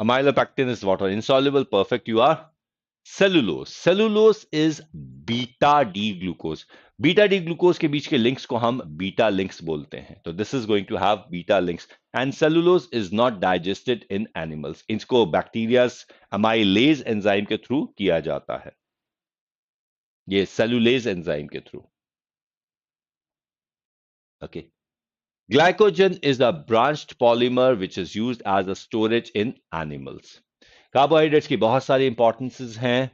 Amylopectin is water insoluble. Perfect. You are. Cellulose. Cellulose is beta D glucose. Beta D glucose के बीच के links को हम beta links बोलते हैं. तो this is going to have beta links. And cellulose is not digested in animals. इसको bacteria's amylase enzyme के through किया जाता है. ये cellulase enzyme के through. Okay. Glycogen is a branched polymer which is used as a storage in animals. Carbohydrates की बहुत सारी इंपॉर्टेंसेस हैं.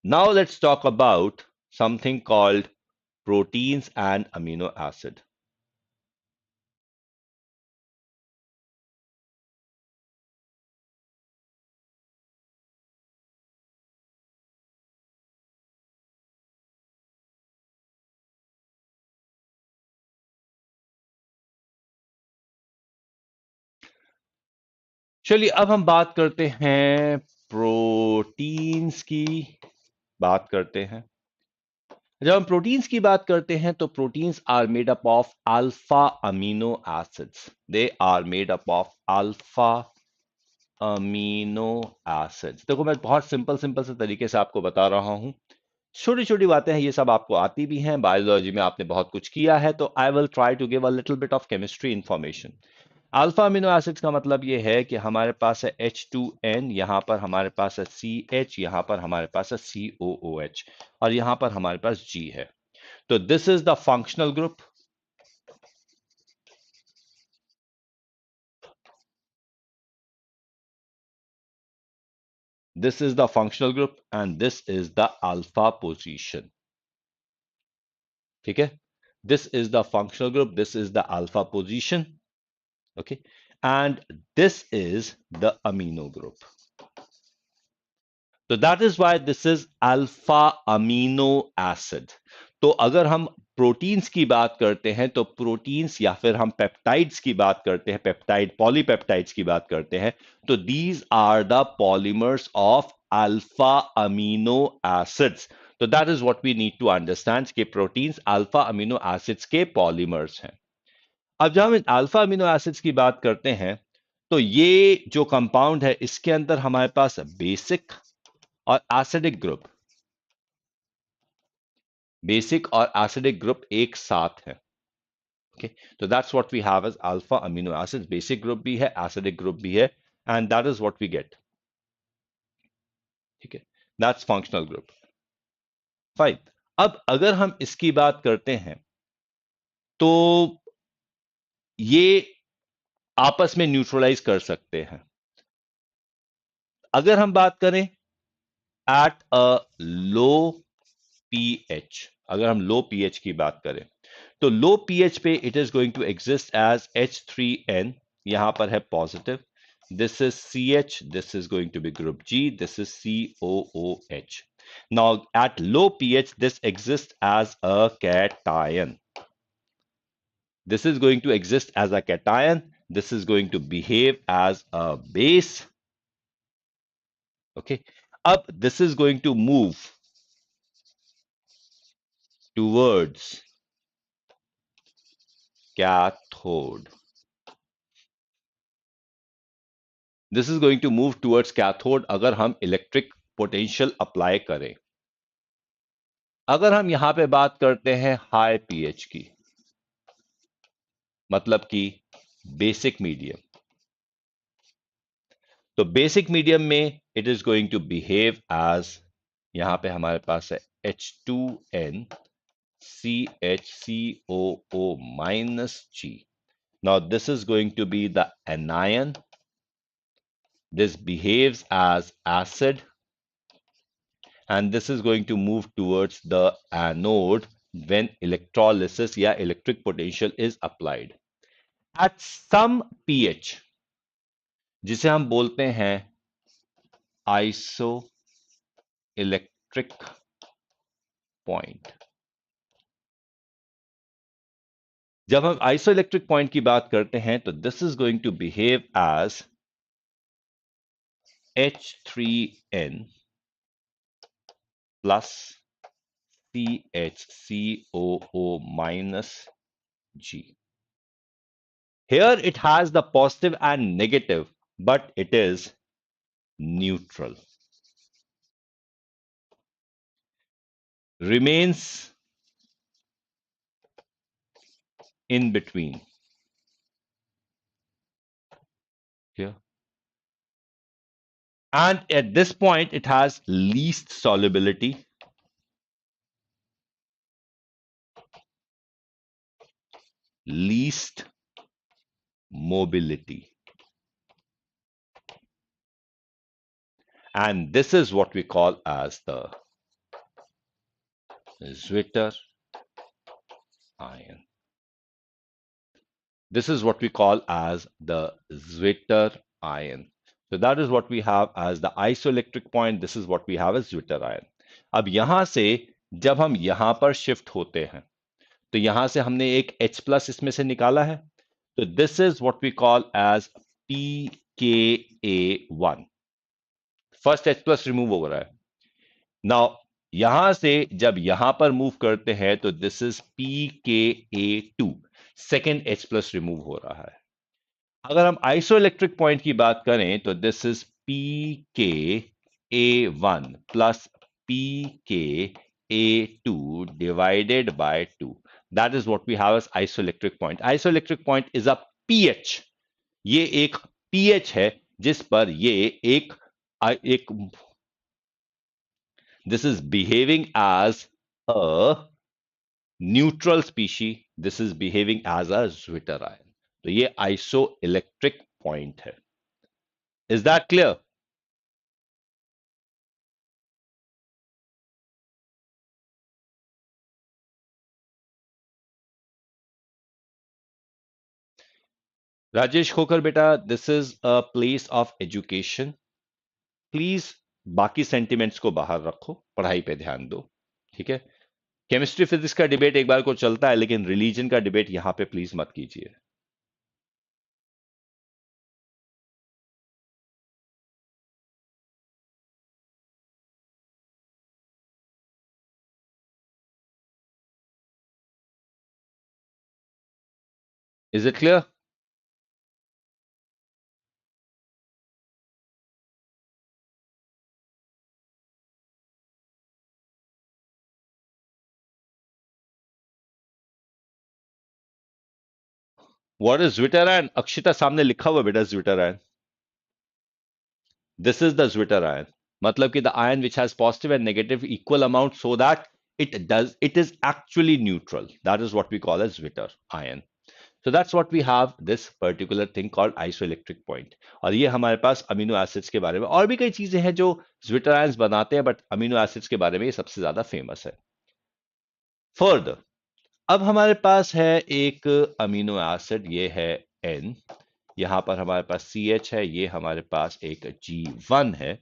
Now let's talk about something called proteins and amino acid. चलिए अब हम बात करते हैं प्रोटीन्स की, बात करते हैं। जब हम प्रोटीन्स की बात करते हैं तो proteins are made up of alpha amino acids. They are made up of alpha amino acids. देखो मैं बहुत सिंपल सिंपल से तरीके से आपको बता रहा हूं, छोटी छोटी बातें हैं, ये सब आपको आती भी हैं, बायोलॉजी में आपने बहुत कुछ किया है, तो I will try to give a little bit of chemistry information. Alpha amino acids का मतलब ये है कि हमारे पास है H2N, यहां पर हमारे पास है CH, यहां पर हमारे पास है COOH, और यहां पर हमारे पास G है। तो this is the functional group, this is the functional group and this is the alpha position. ठीक है, this is the functional group, this is the alpha position, okay, and this is the amino group. तो that is why this is alpha amino acid. तो अगर हम proteins की बात करते हैं तो प्रोटीन्स या फिर हम पेप्टाइड्स की बात करते हैं, पेप्टाइड पॉलीपेप्टाइड्स की बात करते हैं, तो these are the polymers of alpha amino acids. तो that is what we need to understand कि प्रोटीन्स अल्फा अमीनो एसिड्स के पॉलीमर्स हैं। अब जब हम इन अल्फा अमीनो एसिड्स की बात करते हैं तो ये जो कंपाउंड है इसके अंदर हमारे पास बेसिक और एसिडिक ग्रुप, बेसिक और एसिडिक ग्रुप एक साथ है। ओके, तो that's what we have as alpha amino acids. Basic group भी है, एसिडिक ग्रुप भी है, and that is what we get. ठीक है, दैट्स फंक्शनल ग्रुप। फाइन। अब अगर हम इसकी बात करते हैं तो ये आपस में न्यूट्रलाइज कर सकते हैं। अगर हम बात करें एट अ लो पीएच, अगर हम लो पीएच की बात करें तो लो पीएच पे it is going to exist as H3N, यहां पर है positive, this is CH, this is going to be group G, this is COOH। Now at low pH this exist as a cation, this is going to exist as a cation, this is going to behave as a base, okay, up this is going to move towards cathode, this is going to move towards cathode अगर हम electric potential apply करें। अगर हम यहां पे बात करते हैं हाई पीएच की, मतलब कि बेसिक मीडियम, तो बेसिक मीडियम में it is going to behave as, यहां पे हमारे पास है H2N CHCOO minus G, Now this is going to be the anion. This behaves as acid, and this is going to move towards the anode when electrolysis या electric potential is applied at some pH, जिसे हम बोलते हैं isoelectric point. जब हम isoelectric point की बात करते हैं तो this is going to behave as H3N plus CHCOO minus G. Here it has the positive and negative, but it is neutral. Remains in between. Here. And at this point, it has least solubility, least mobility. And this is what we call as the Zwitter ion. This is what we call as the Zwitter ion. So that is what we have as the isoelectric point. This is what we have as Zwitter ion. अब यहां से जब हम यहां पर shift होते हैं तो यहां से हमने एक H प्लस इसमें से निकाला है, तो this is what we call as pKa1. First H plus remove हो रहा है. नाउ यहां से जब यहां पर मूव करते हैं तो this is pKa2. Second H plus remove हो रहा है. अगर हम आइसोइलेक्ट्रिक पॉइंट की बात करें तो this is pKa1 plus pKa2 divided by 2. That is what we have as isoelectric point. Isoelectric point is a pH. ये एक pH है जिस पर ये एक this is behaving as a neutral species. This is behaving as a Zwitter ion. तो ये isoelectric point है. Is that clear? राजेश खोकर बेटा, this is a place of education. Please बाकी सेंटिमेंट्स को बाहर रखो, पढ़ाई पे ध्यान दो. ठीक है. केमिस्ट्री फिजिक्स का डिबेट एक बार को चलता है, लेकिन रिलीजन का डिबेट यहां पे प्लीज मत कीजिए. Is it clear? What is Zwitter ion? Akshita सामने लिखा हुआ बेटा Zwitter ion. This is the Zwitter ion. मतलब कि the ion which has positive and negative equal amount so that it is actually neutral. That is what we call as Zwitter ion. So that's what we have this particular thing called isoelectric point. और ये हमारे पास amino acids के बारे में और भी कई चीजें हैं जो Zwitter ions बनाते हैं, बट अमीनो एसिड्स के बारे में ये सबसे ज्यादा फेमस है. फर्दर अब हमारे पास है एक अमीनो एसिड, ये है N. यहां पर हमारे पास CH है, ये हमारे पास एक G1 है,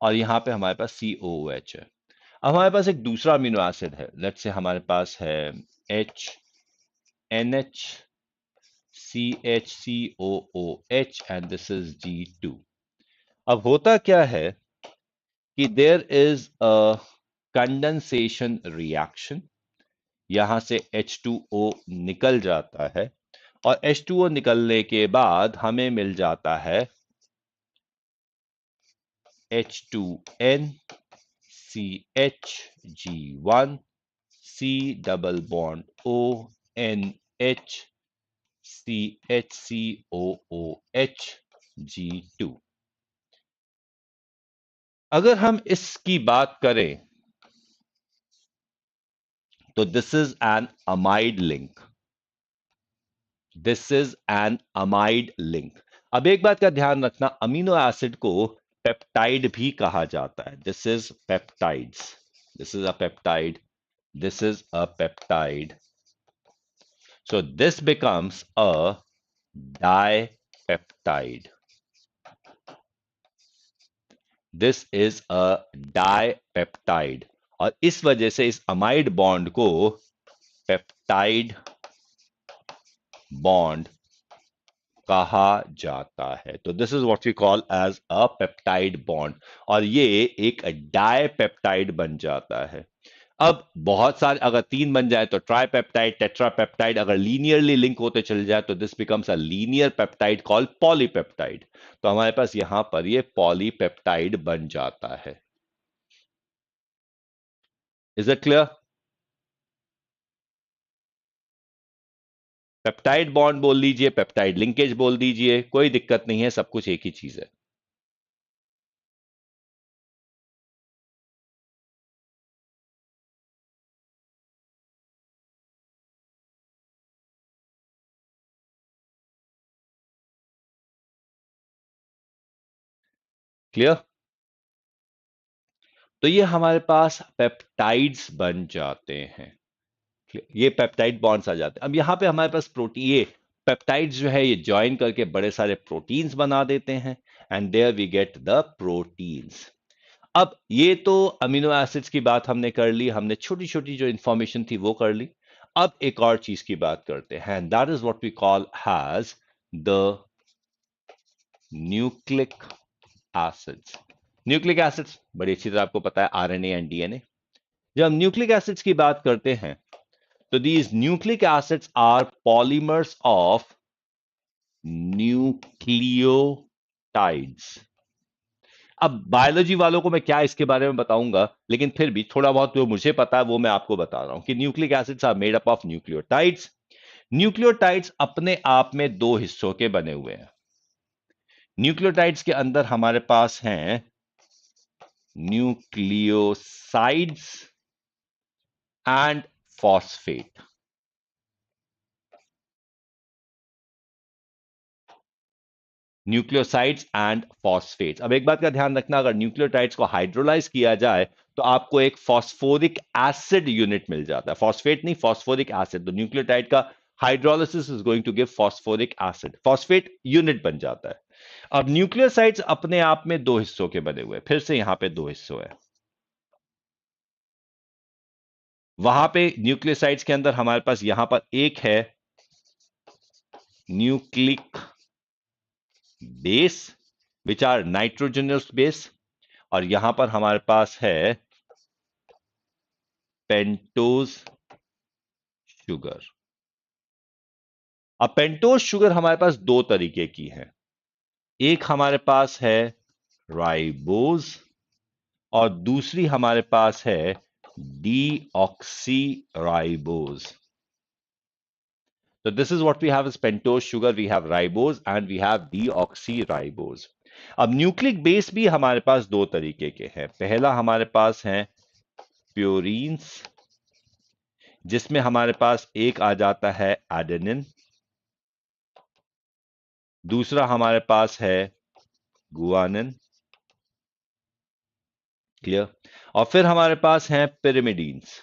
और यहां पे हमारे पास COOH है. अब हमारे पास एक दूसरा अमीनो एसिड है. लेट्स से हमारे पास है HNH CHCOOH and this is G2. अब होता क्या है कि there is a condensation reaction. यहां से H2O निकल जाता है, और H2O निकलने के बाद हमें मिल जाता है H2N CHG1 C double bond ONH CHCOOH G2. अगर हम इसकी बात करें तो this is N amide link. This is N amide link. अब एक बात का ध्यान रखना, अमीनो एसिड को पेप्टाइड भी कहा जाता है। This is peptides, this is a peptide, this is a peptide. So this becomes a dipeptide. This is a dipeptide. और इस वजह से इस अमाइड बॉन्ड को पेप्टाइड बॉन्ड कहा जाता है। तो this is what we call as a peptide bond, और ये एक डाइपेप्टाइड बन जाता है। अब बहुत सारे, अगर तीन बन जाए तो ट्राइपेप्टाइड, टेट्रापेप्टाइड, अगर लीनियरली लिंक होते चले जाए तो this becomes a linear peptide called polypeptide. तो हमारे पास यहां पर ये पॉलीपेप्टाइड बन जाता है। Is it clear? Peptide bond बोल दीजिए, पेप्टाइड लिंकेज बोल दीजिए, कोई दिक्कत नहीं है, सब कुछ एक ही चीज है। क्लियर? तो ये हमारे पास पेप्टाइड्स बन जाते हैं। ये पेप्टाइड बॉन्ड्स आ जाते हैं। अब यहां पे हमारे पास प्रोटीन, ये पेप्टाइड्स जो है ये ज्वाइन करके बड़े सारे प्रोटीन्स बना देते हैं, and there we get the proteins. अब ये तो अमीनो एसिड्स की बात हमने कर ली, हमने छोटी छोटी जो इंफॉर्मेशन थी वो कर ली। अब एक और चीज की बात करते हैं, that is what we call as the nucleic acids. Nucleic acids बड़ी अच्छी तरह आपको पता है, आरएनए एंड डीएनए। जब हम न्यूक्लिक एसिड्स की बात करते हैं तो these nucleic acids are polymers of nucleotides। अब बायोलॉजी वालों को मैं क्या इसके बारे में बताऊंगा, लेकिन फिर भी थोड़ा बहुत जो मुझे पता है वो मैं आपको बता रहा हूं कि nucleic acids are made up of nucleotides. Nucleotides अपने आप में दो हिस्सों के बने हुए हैं। न्यूक्लियोटाइड्स के अंदर हमारे पास हैं nucleosides and phosphate. Nucleosides and phosphates. अब एक बात का ध्यान रखना, अगर न्यूक्लियोटाइड्स को हाइड्रोलाइज किया जाए तो आपको एक फॉस्फोरिक एसिड यूनिट मिल जाता है, फॉस्फेट नहीं, फॉस्फोरिक एसिड। तो न्यूक्लियोटाइड का hydrolysis is going to give phosphoric acid, phosphate unit बन जाता है। अब न्यूक्लियोसाइड्स अपने आप में दो हिस्सों के बने हुए हैं, फिर से यहां पे दो हिस्सों है। वहां पे न्यूक्लियोसाइड्स के अंदर हमारे पास यहां पर एक है nucleic base which are nitrogenous base, और यहां पर हमारे पास है पेंटोज शुगर। अब पेंटोज शुगर हमारे पास दो तरीके की है, एक हमारे पास है राइबोज और दूसरी हमारे पास है deoxy ribose. So this is what we have as pentose sugar, we have ribose and we have deoxyribose। अब न्यूक्लिक बेस भी हमारे पास दो तरीके के हैं। पहला हमारे पास है प्योरीन्स, जिसमें हमारे पास एक आ जाता है एडेनिन, दूसरा हमारे पास है गुआनिन। क्लियर? और फिर हमारे पास हैं पिरिमिडीन्स।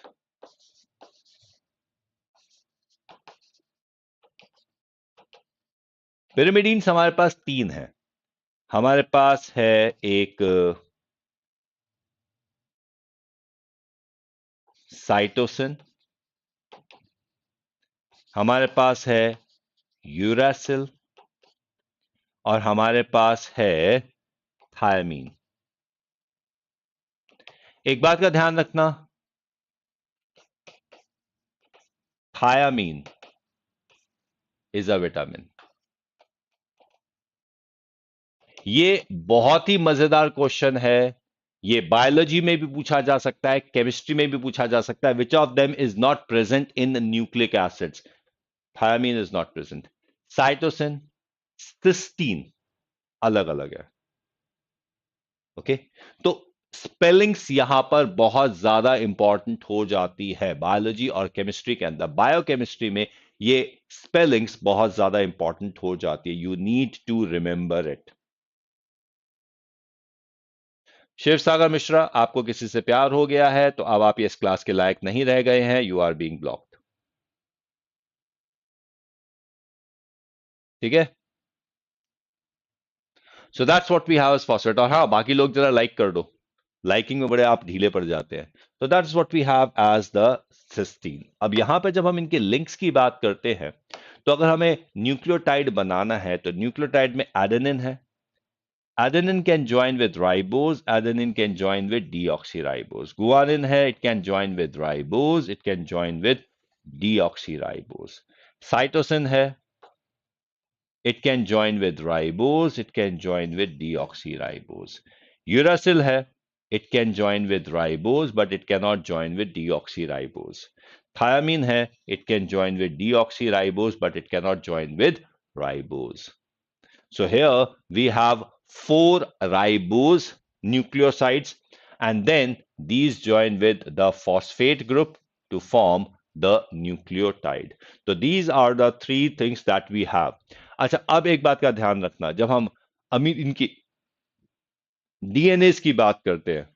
पिरिमिडीन्स हमारे पास तीन है। हमारे पास है एक साइटोसिन, हमारे पास है यूरासिल, और हमारे पास है थायमीन। एक बात का ध्यान रखना, थायामीन इज अ विटामिन। ये बहुत ही मजेदार क्वेश्चन है, ये बायोलॉजी में भी पूछा जा सकता है, केमिस्ट्री में भी पूछा जा सकता है। Which of them is not present in nucleic acids? Thiamine is not present. Cytosine, cysteine अलग अलग है। ओके, तो स्पेलिंग्स यहां पर बहुत ज्यादा इंपॉर्टेंट हो जाती है बायोलॉजी और केमिस्ट्री के अंदर। बायोकेमिस्ट्री में ये स्पेलिंग्स बहुत ज्यादा इंपॉर्टेंट हो जाती है, you need to remember it. Shiv Sagar Mishra, आपको किसी से प्यार हो गया है तो अब आप इस क्लास के लायक नहीं रह गए हैं, यू आर बीइंग ब्लॉक्ड। ठीक है, so that's what we have as phosphate. और हाँ, बाकी लोग जरा लाइक कर दो, लाइकिंग में बड़े आप ढीले पड़ जाते हैं। तो that's what we have as the cysteine. अब यहां पर जब हम इनके लिंक्स की बात करते हैं, तो अगर हमें न्यूक्लियोटाइड बनाना है तो न्यूक्लियोटाइड में एडेनिन है, adenine can join with ribose, adenine can join with deoxyribose. Guanine hai, it can join with ribose, it can join with deoxyribose. Cytosine hai, it can join with ribose, it can join with deoxyribose. Uracil hai, it can join with ribose, but it cannot join with deoxyribose. Thiamine hai, it can join with deoxyribose, but it cannot join with ribose. So here we have four ribose nucleosides, and then these join with the phosphate group to form the nucleotide. So these are the three things that we have. अच्छा, अब एक बात का ध्यान रखना, जब हम अमीन इनकी डीएनए की बात करते हैं,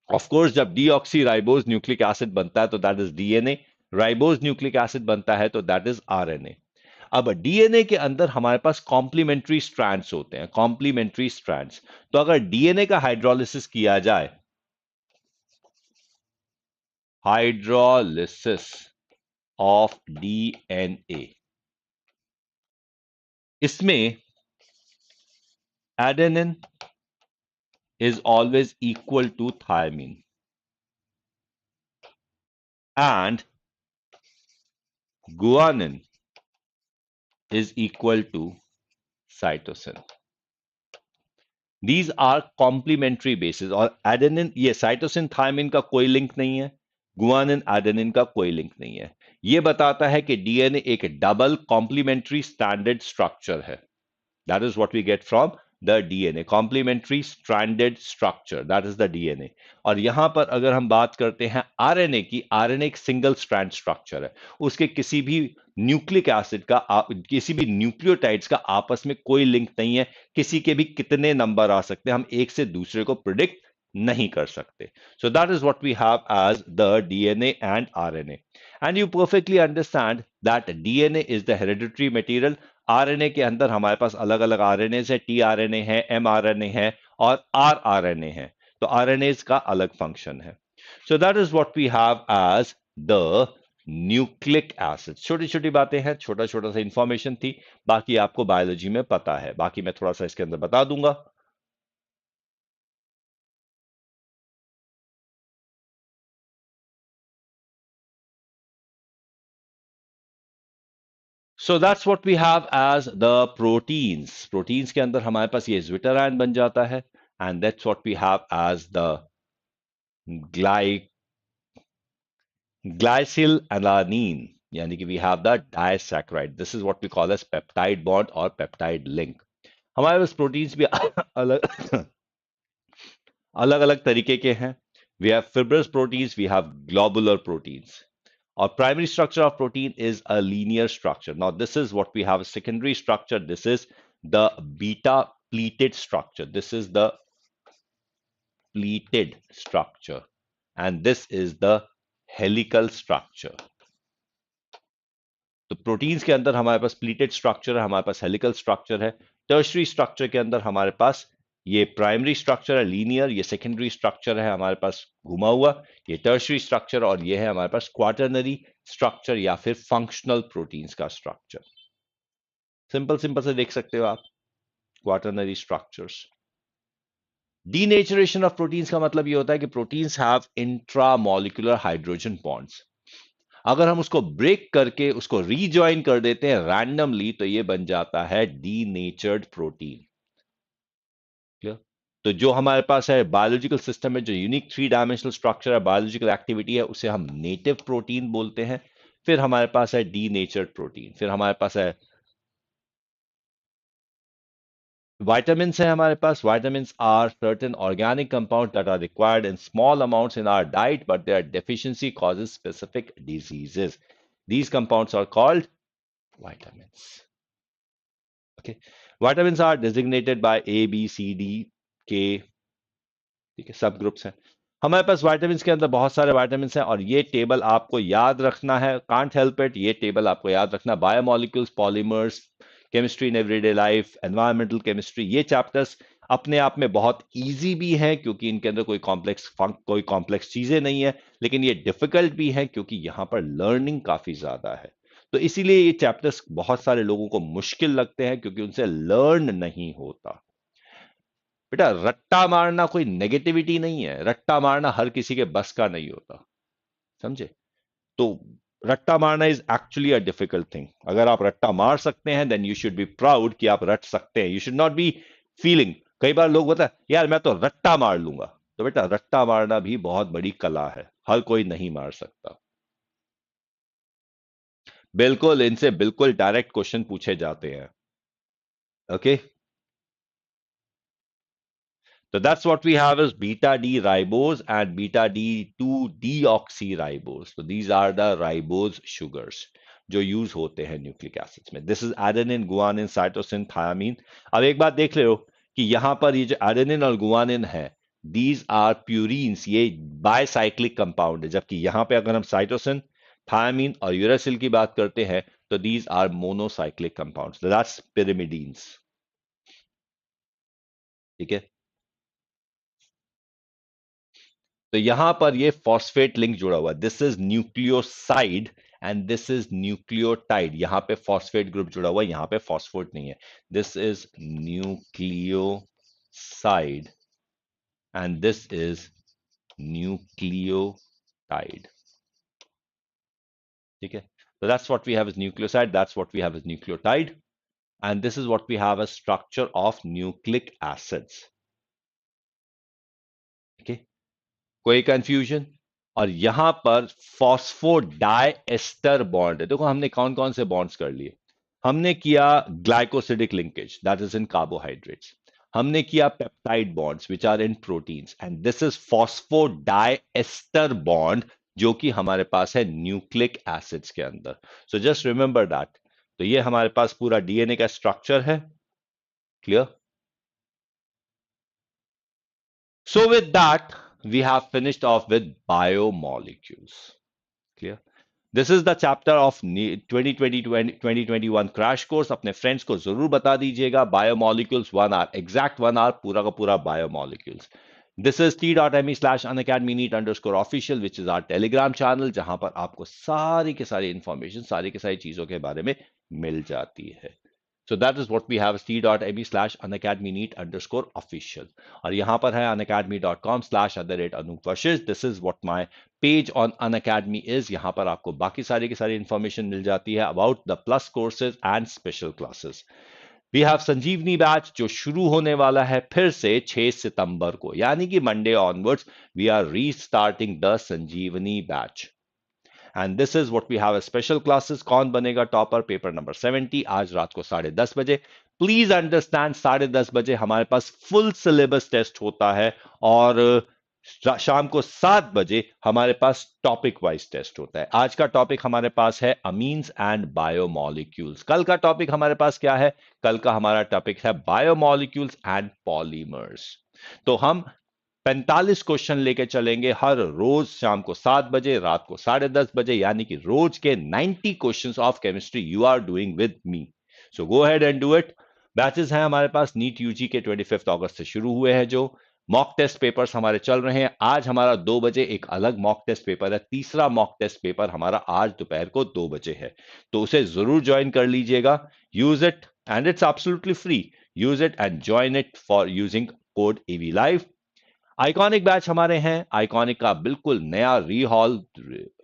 ऑफ कोर्स जब डीऑक्सी राइबोज न्यूक्लिक एसिड बनता है तो that is DNA, ribose nucleic acid बनता है तो दैट इज आरएनए। अब डीएनए के अंदर हमारे पास कॉम्प्लीमेंट्री स्ट्रैंड्स होते हैं, कॉम्प्लीमेंट्री स्ट्रैंड्स। तो अगर डीएनए का हाइड्रोलिसिस किया जाए, हाइड्रोलिसिस ऑफ डीएनए, इसमें adenine is always equal to thiamine and guanine is equal to cytosine. These are complementary bases। और एडेनिन, ये साइटोसिन थायमिन का कोई लिंक नहीं है, गुआनिन एडेनिन का कोई लिंक नहीं है। ये बताता है कि डीएनए एक डबल कॉम्प्लीमेंट्री स्टैंडर्ड स्ट्रक्चर है। That is what we get from the DNA, complementary stranded structure, that is the DNA। और यहां पर अगर हम बात करते हैं आरएनए की, आरएनए एक सिंगल स्ट्रैंड स्ट्रक्चर है, उसके किसी भी न्यूक्लिक एसिड का किसी भी न्यूक्लियोटाइड्स का आपस में कोई लिंक नहीं है, किसी के भी कितने नंबर आ सकते हैं, हम एक से दूसरे को प्रिडिक्ट नहीं कर सकते। So that is what we have as the DNA and RNA, and you perfectly understand that DNA is the hereditary material. RNA के अंदर हमारे पास अलग अलग आरएनए है, टीआरएनए है, एमआरएनए है और आरआरएनए है। तो आरएनए का अलग फंक्शन है। So that is what we have as the nucleic acid. छोटी छोटी बातें हैं, छोटा छोटा सा इंफॉर्मेशन थी, बाकी आपको बायोलॉजी में पता है, बाकी मैं थोड़ा सा इसके अंदर बता दूंगा। So that's what we have as the proteins. Proteins के अंदर हमारे पास ये ज्विटरायन बन जाता है, and that's what we have as the glycyl alanine, यानी कि we have the disaccharide. This is what we call as peptide bond और पेप्टाइड लिंक। हमारे पास प्रोटीन्स भी अलग अलग अलग तरीके के हैं। We have fibrous proteins, we have globular proteins. और primary structure of protein is a linear structure. Now this is what we have secondary structure, this is the beta pleated structure, this is the pleated structure, and this is the helical structure। तो proteins के अंदर हमारे पास pleated structure है, हमारे पास helical structure है। Tertiary structure के अंदर हमारे पास ये प्राइमरी स्ट्रक्चर है लीनियर, ये सेकेंडरी स्ट्रक्चर है हमारे पास घुमा हुआ, ये टर्शरी स्ट्रक्चर, और ये है हमारे पास क्वाटरनरी स्ट्रक्चर या फिर फंक्शनल प्रोटीन्स का स्ट्रक्चर। सिंपल सिंपल से देख सकते हो आप quaternary structures. Denaturation of proteins का मतलब ये होता है कि proteins have intramolecular hydrogen bonds. अगर हम उसको ब्रेक करके उसको रीजॉइन कर देते हैं रैंडमली, तो ये बन जाता है डीनेचर्ड प्रोटीन। क्लियर? तो जो हमारे पास है बायोलॉजिकल सिस्टम में जो यूनिक थ्री डायमेंशनल स्ट्रक्चर है, बायोलॉजिकल एक्टिविटी है, उसे हम नेटिव प्रोटीन बोलते हैं। फिर हमारे पास है डीनेचर्ड प्रोटीन, फिर हमारे पास है vitamins है हमारे पास। vitamins are certain organic compounds that are required in small amounts in our diet, but their deficiency causes specific diseases। These compounds are called vitamins. Okay, vitamins are designated by A, B, C, D, K, ठीक है, सब groups हैं. हमारे पास vitamin के अंदर बहुत सारे vitamin हैं और ये टेबल आपको याद रखना है. कांट हेल्प इट, ये टेबल आपको याद रखना. Biomolecules, polymers, chemistry in everyday life, environmental chemistry, ये चैप्टर्स अपने आप में बहुत इजी भी हैं क्योंकि इनके अंदर कोई कॉम्प्लेक्स चीजें नहीं है, लेकिन ये डिफिकल्ट भी है क्योंकि यहां पर लर्निंग काफी ज्यादा है. तो इसीलिए ये चैप्टर्स बहुत सारे लोगों को मुश्किल लगते हैं क्योंकि उनसे लर्न नहीं होता. बेटा रट्टा मारना कोई नेगेटिविटी नहीं है, रट्टा मारना हर किसी के बस का नहीं होता, समझे? तो रट्टा मारना is actually a difficult thing. अगर आप रट्टा मार सकते हैं then you should be proud कि आप रट सकते हैं. You should not be feeling. कई बार लोग बता यार मैं तो रट्टा मार लूंगा. तो बेटा रट्टा मारना भी बहुत बड़ी कला है, हर कोई नहीं मार सकता. बिल्कुल, इनसे बिल्कुल डायरेक्ट क्वेश्चन पूछे जाते हैं. Okay, so that's what we have is beta D ribose and beta D2 deoxyribose. So these are the ribose sugars जो यूज होते हैं न्यूक्लिक एसिड्स में. This is adenine, guanine, cytosine, thiamine. अब एक बात देख ले हो कि यहां पर ये जो एडेनिन और गुआनिन है, दीज आर प्यूरिन्स, ये बायसाइक्लिक कंपाउंड है. जबकि यहां पे अगर हम साइटोसिन, थायामीन और यूरासिल की बात करते हैं तो these are monocyclic compounds, that's pyrimidines. ठीक है, तो यहां पर ये फॉस्फेट लिंक जुड़ा हुआ है. This is nucleoside and this is nucleotide. यहां पे फॉस्फेट ग्रुप जुड़ा हुआ है, यहां पे फॉस्फेट नहीं है. This is nucleoside and this is nucleotide. ठीक है, so that's what we have as nucleoside, that's what we have as nucleotide, and this is what we have as structure of nucleic acids. Okay, कोई confusion? और यहां पर phosphodiester bond है. देखो हमने कौन कौन से बॉन्ड्स कर लिए. हमने किया glycosidic linkage, that is in carbohydrates. हमने किया peptide bonds which are in proteins, and this is phosphodiester bond जो कि हमारे पास है न्यूक्लिक एसिड्स के अंदर. So just remember that. तो ये हमारे पास पूरा डीएनए का स्ट्रक्चर है. Clear? So with that, we have finished off with biomolecules. Clear? This is the chapter of 2020-2021 crash course. अपने फ्रेंड्स को जरूर बता दीजिएगा. Biomolecules 1 hour, exact 1 hour, पूरा का पूरा biomolecules. This is t.me/unacademy NEET _ official, which is our telegram channel, जहां पर आपको सारी के सारी इंफॉर्मेशन, सारी के सारी चीजों के बारे में मिल जाती है. So that is what we have, t.me/unacademy NEET _ official. और यहां पर है unacademy.com/Anoop Vashishtha. This is what my page on Unacademy is. यहां पर आपको बाकी सारी की सारी इंफॉर्मेशन मिल जाती है about the plus courses and special classes. We have Sanjeevani batch जो शुरू होने वाला है फिर से 6 सितंबर को, यानी कि Monday onwards we are restarting the Sanjeevani batch. And this is what we have special classes. कौन बनेगा टॉपर? पेपर नंबर 70 आज रात को 10:30 बजे. प्लीज अंडरस्टैंड 10:30 बजे हमारे पास फुल सिलेबस टेस्ट होता है और शाम को 7 बजे हमारे पास टॉपिक वाइज टेस्ट होता है. आज का टॉपिक हमारे पास है अमीन्स एंड बायोमोलिक्यूल्स. कल का टॉपिक हमारे पास क्या है? कल का हमारा टॉपिक है बायोमोलिक्यूल्स एंड पॉलीमर्स. तो हम 45 क्वेश्चन लेके चलेंगे हर रोज शाम को 7 बजे, रात को 10:30 बजे, यानी कि रोज के 90 questions of chemistry you are doing with me. So go ahead and do it. Batches हैं हमारे पास नीट यूजी के 25 अगस्त से शुरू हुए हैं. जो मॉक टेस्ट पेपर्स हमारे चल रहे हैं, आज हमारा 2 बजे एक अलग मॉक टेस्ट पेपर है. तीसरा मॉक टेस्ट पेपर हमारा आज दोपहर को 2 बजे है, तो उसे जरूर ज्वाइन कर लीजिएगा. Use it and it's absolutely free. Use it and join it for using code AV live. Iconic batch हमारे हैं. आइकॉनिक का बिल्कुल नया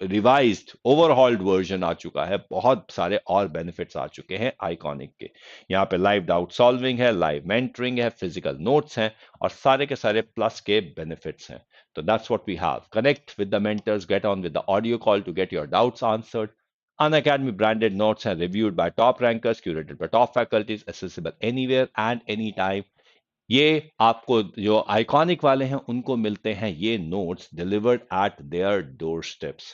रिवाइज्ड ओवरहॉल्ड वर्जन आ चुका है. बहुत सारे और बेनिफिट्स आ चुके हैं आइकॉनिक के. यहाँ पे लाइव डाउट सॉल्विंग है, लाइव मेंटरिंग है, फिजिकल नोट्स हैं और सारे के सारे प्लस के बेनिफिट्स हैं. तो that's what we have. Connect with the mentors, get on with the audio call to get your doubts answered. Unacademy branded notes are reviewed by top rankers, curated by top faculties, accessible anywhere and anytime. ये आपको जो iconic वाले हैं उनको मिलते हैं ये notes delivered at their door steps.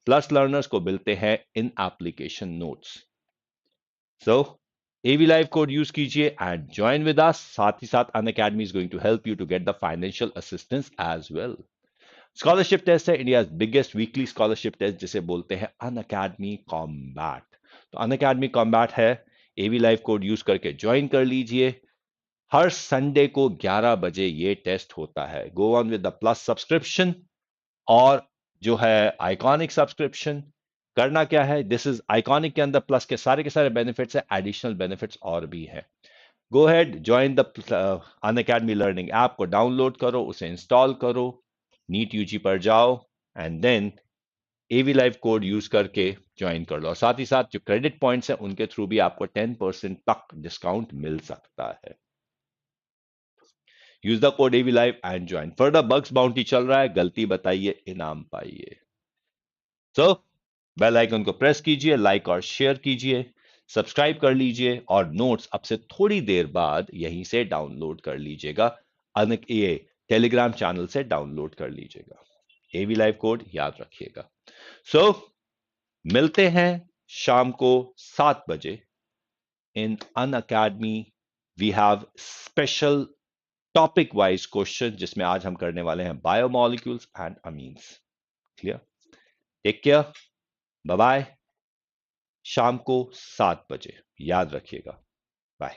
Plus learners को मिलते हैं in application notes. So AV live code use कीजिए एंड ज्वाइन विद अस। साथ ही साथ Unacademy is going to help you to get the financial assistance as well. Scholarship test है India biggest weekly scholarship test, जिसे बोलते हैं Unacademy combat. तो Unacademy combat है, AV लाइव कोड यूज करके ज्वाइन कर लीजिए। हर संडे को 11 बजे ये टेस्ट होता है। Go on with the plus subscription और जो है आइकॉनिक सब्सक्रिप्शन। करना क्या है, दिस इज आइकॉनिक के अंदर प्लस के सारे बेनिफिट्स है, एडिशनल बेनिफिट्स और भी हैं। Go ahead join the Unacademy learning app को डाउनलोड करो, उसे इंस्टॉल करो, नीट यूजी पर जाओ and then AV live code use करके ज्वाइन कर लो। और साथ ही साथ जो क्रेडिट पॉइंट्स हैं उनके थ्रू भी आपको 10% तक डिस्काउंट मिल सकता है। Use the code AV live and join. Further bugs bounty चल रहा है, गलती बताइए, इनाम पाइए। सो बेल आइकन को प्रेस कीजिए, लाइक और शेयर कीजिए, सब्सक्राइब कर लीजिए और नोट्स अब से थोड़ी देर बाद यहीं से डाउनलोड कर लीजिएगा। ये टेलीग्राम चैनल से डाउनलोड कर लीजिएगा। AV लाइव कोड याद रखिएगा। सो मिलते हैं शाम को 7 बजे in Unacademy. We have special topic wise question, जिसमें आज हम करने वाले हैं biomolecules and amines. Clear? Take care, bye bye. शाम को 7 बजे याद रखिएगा। बाय।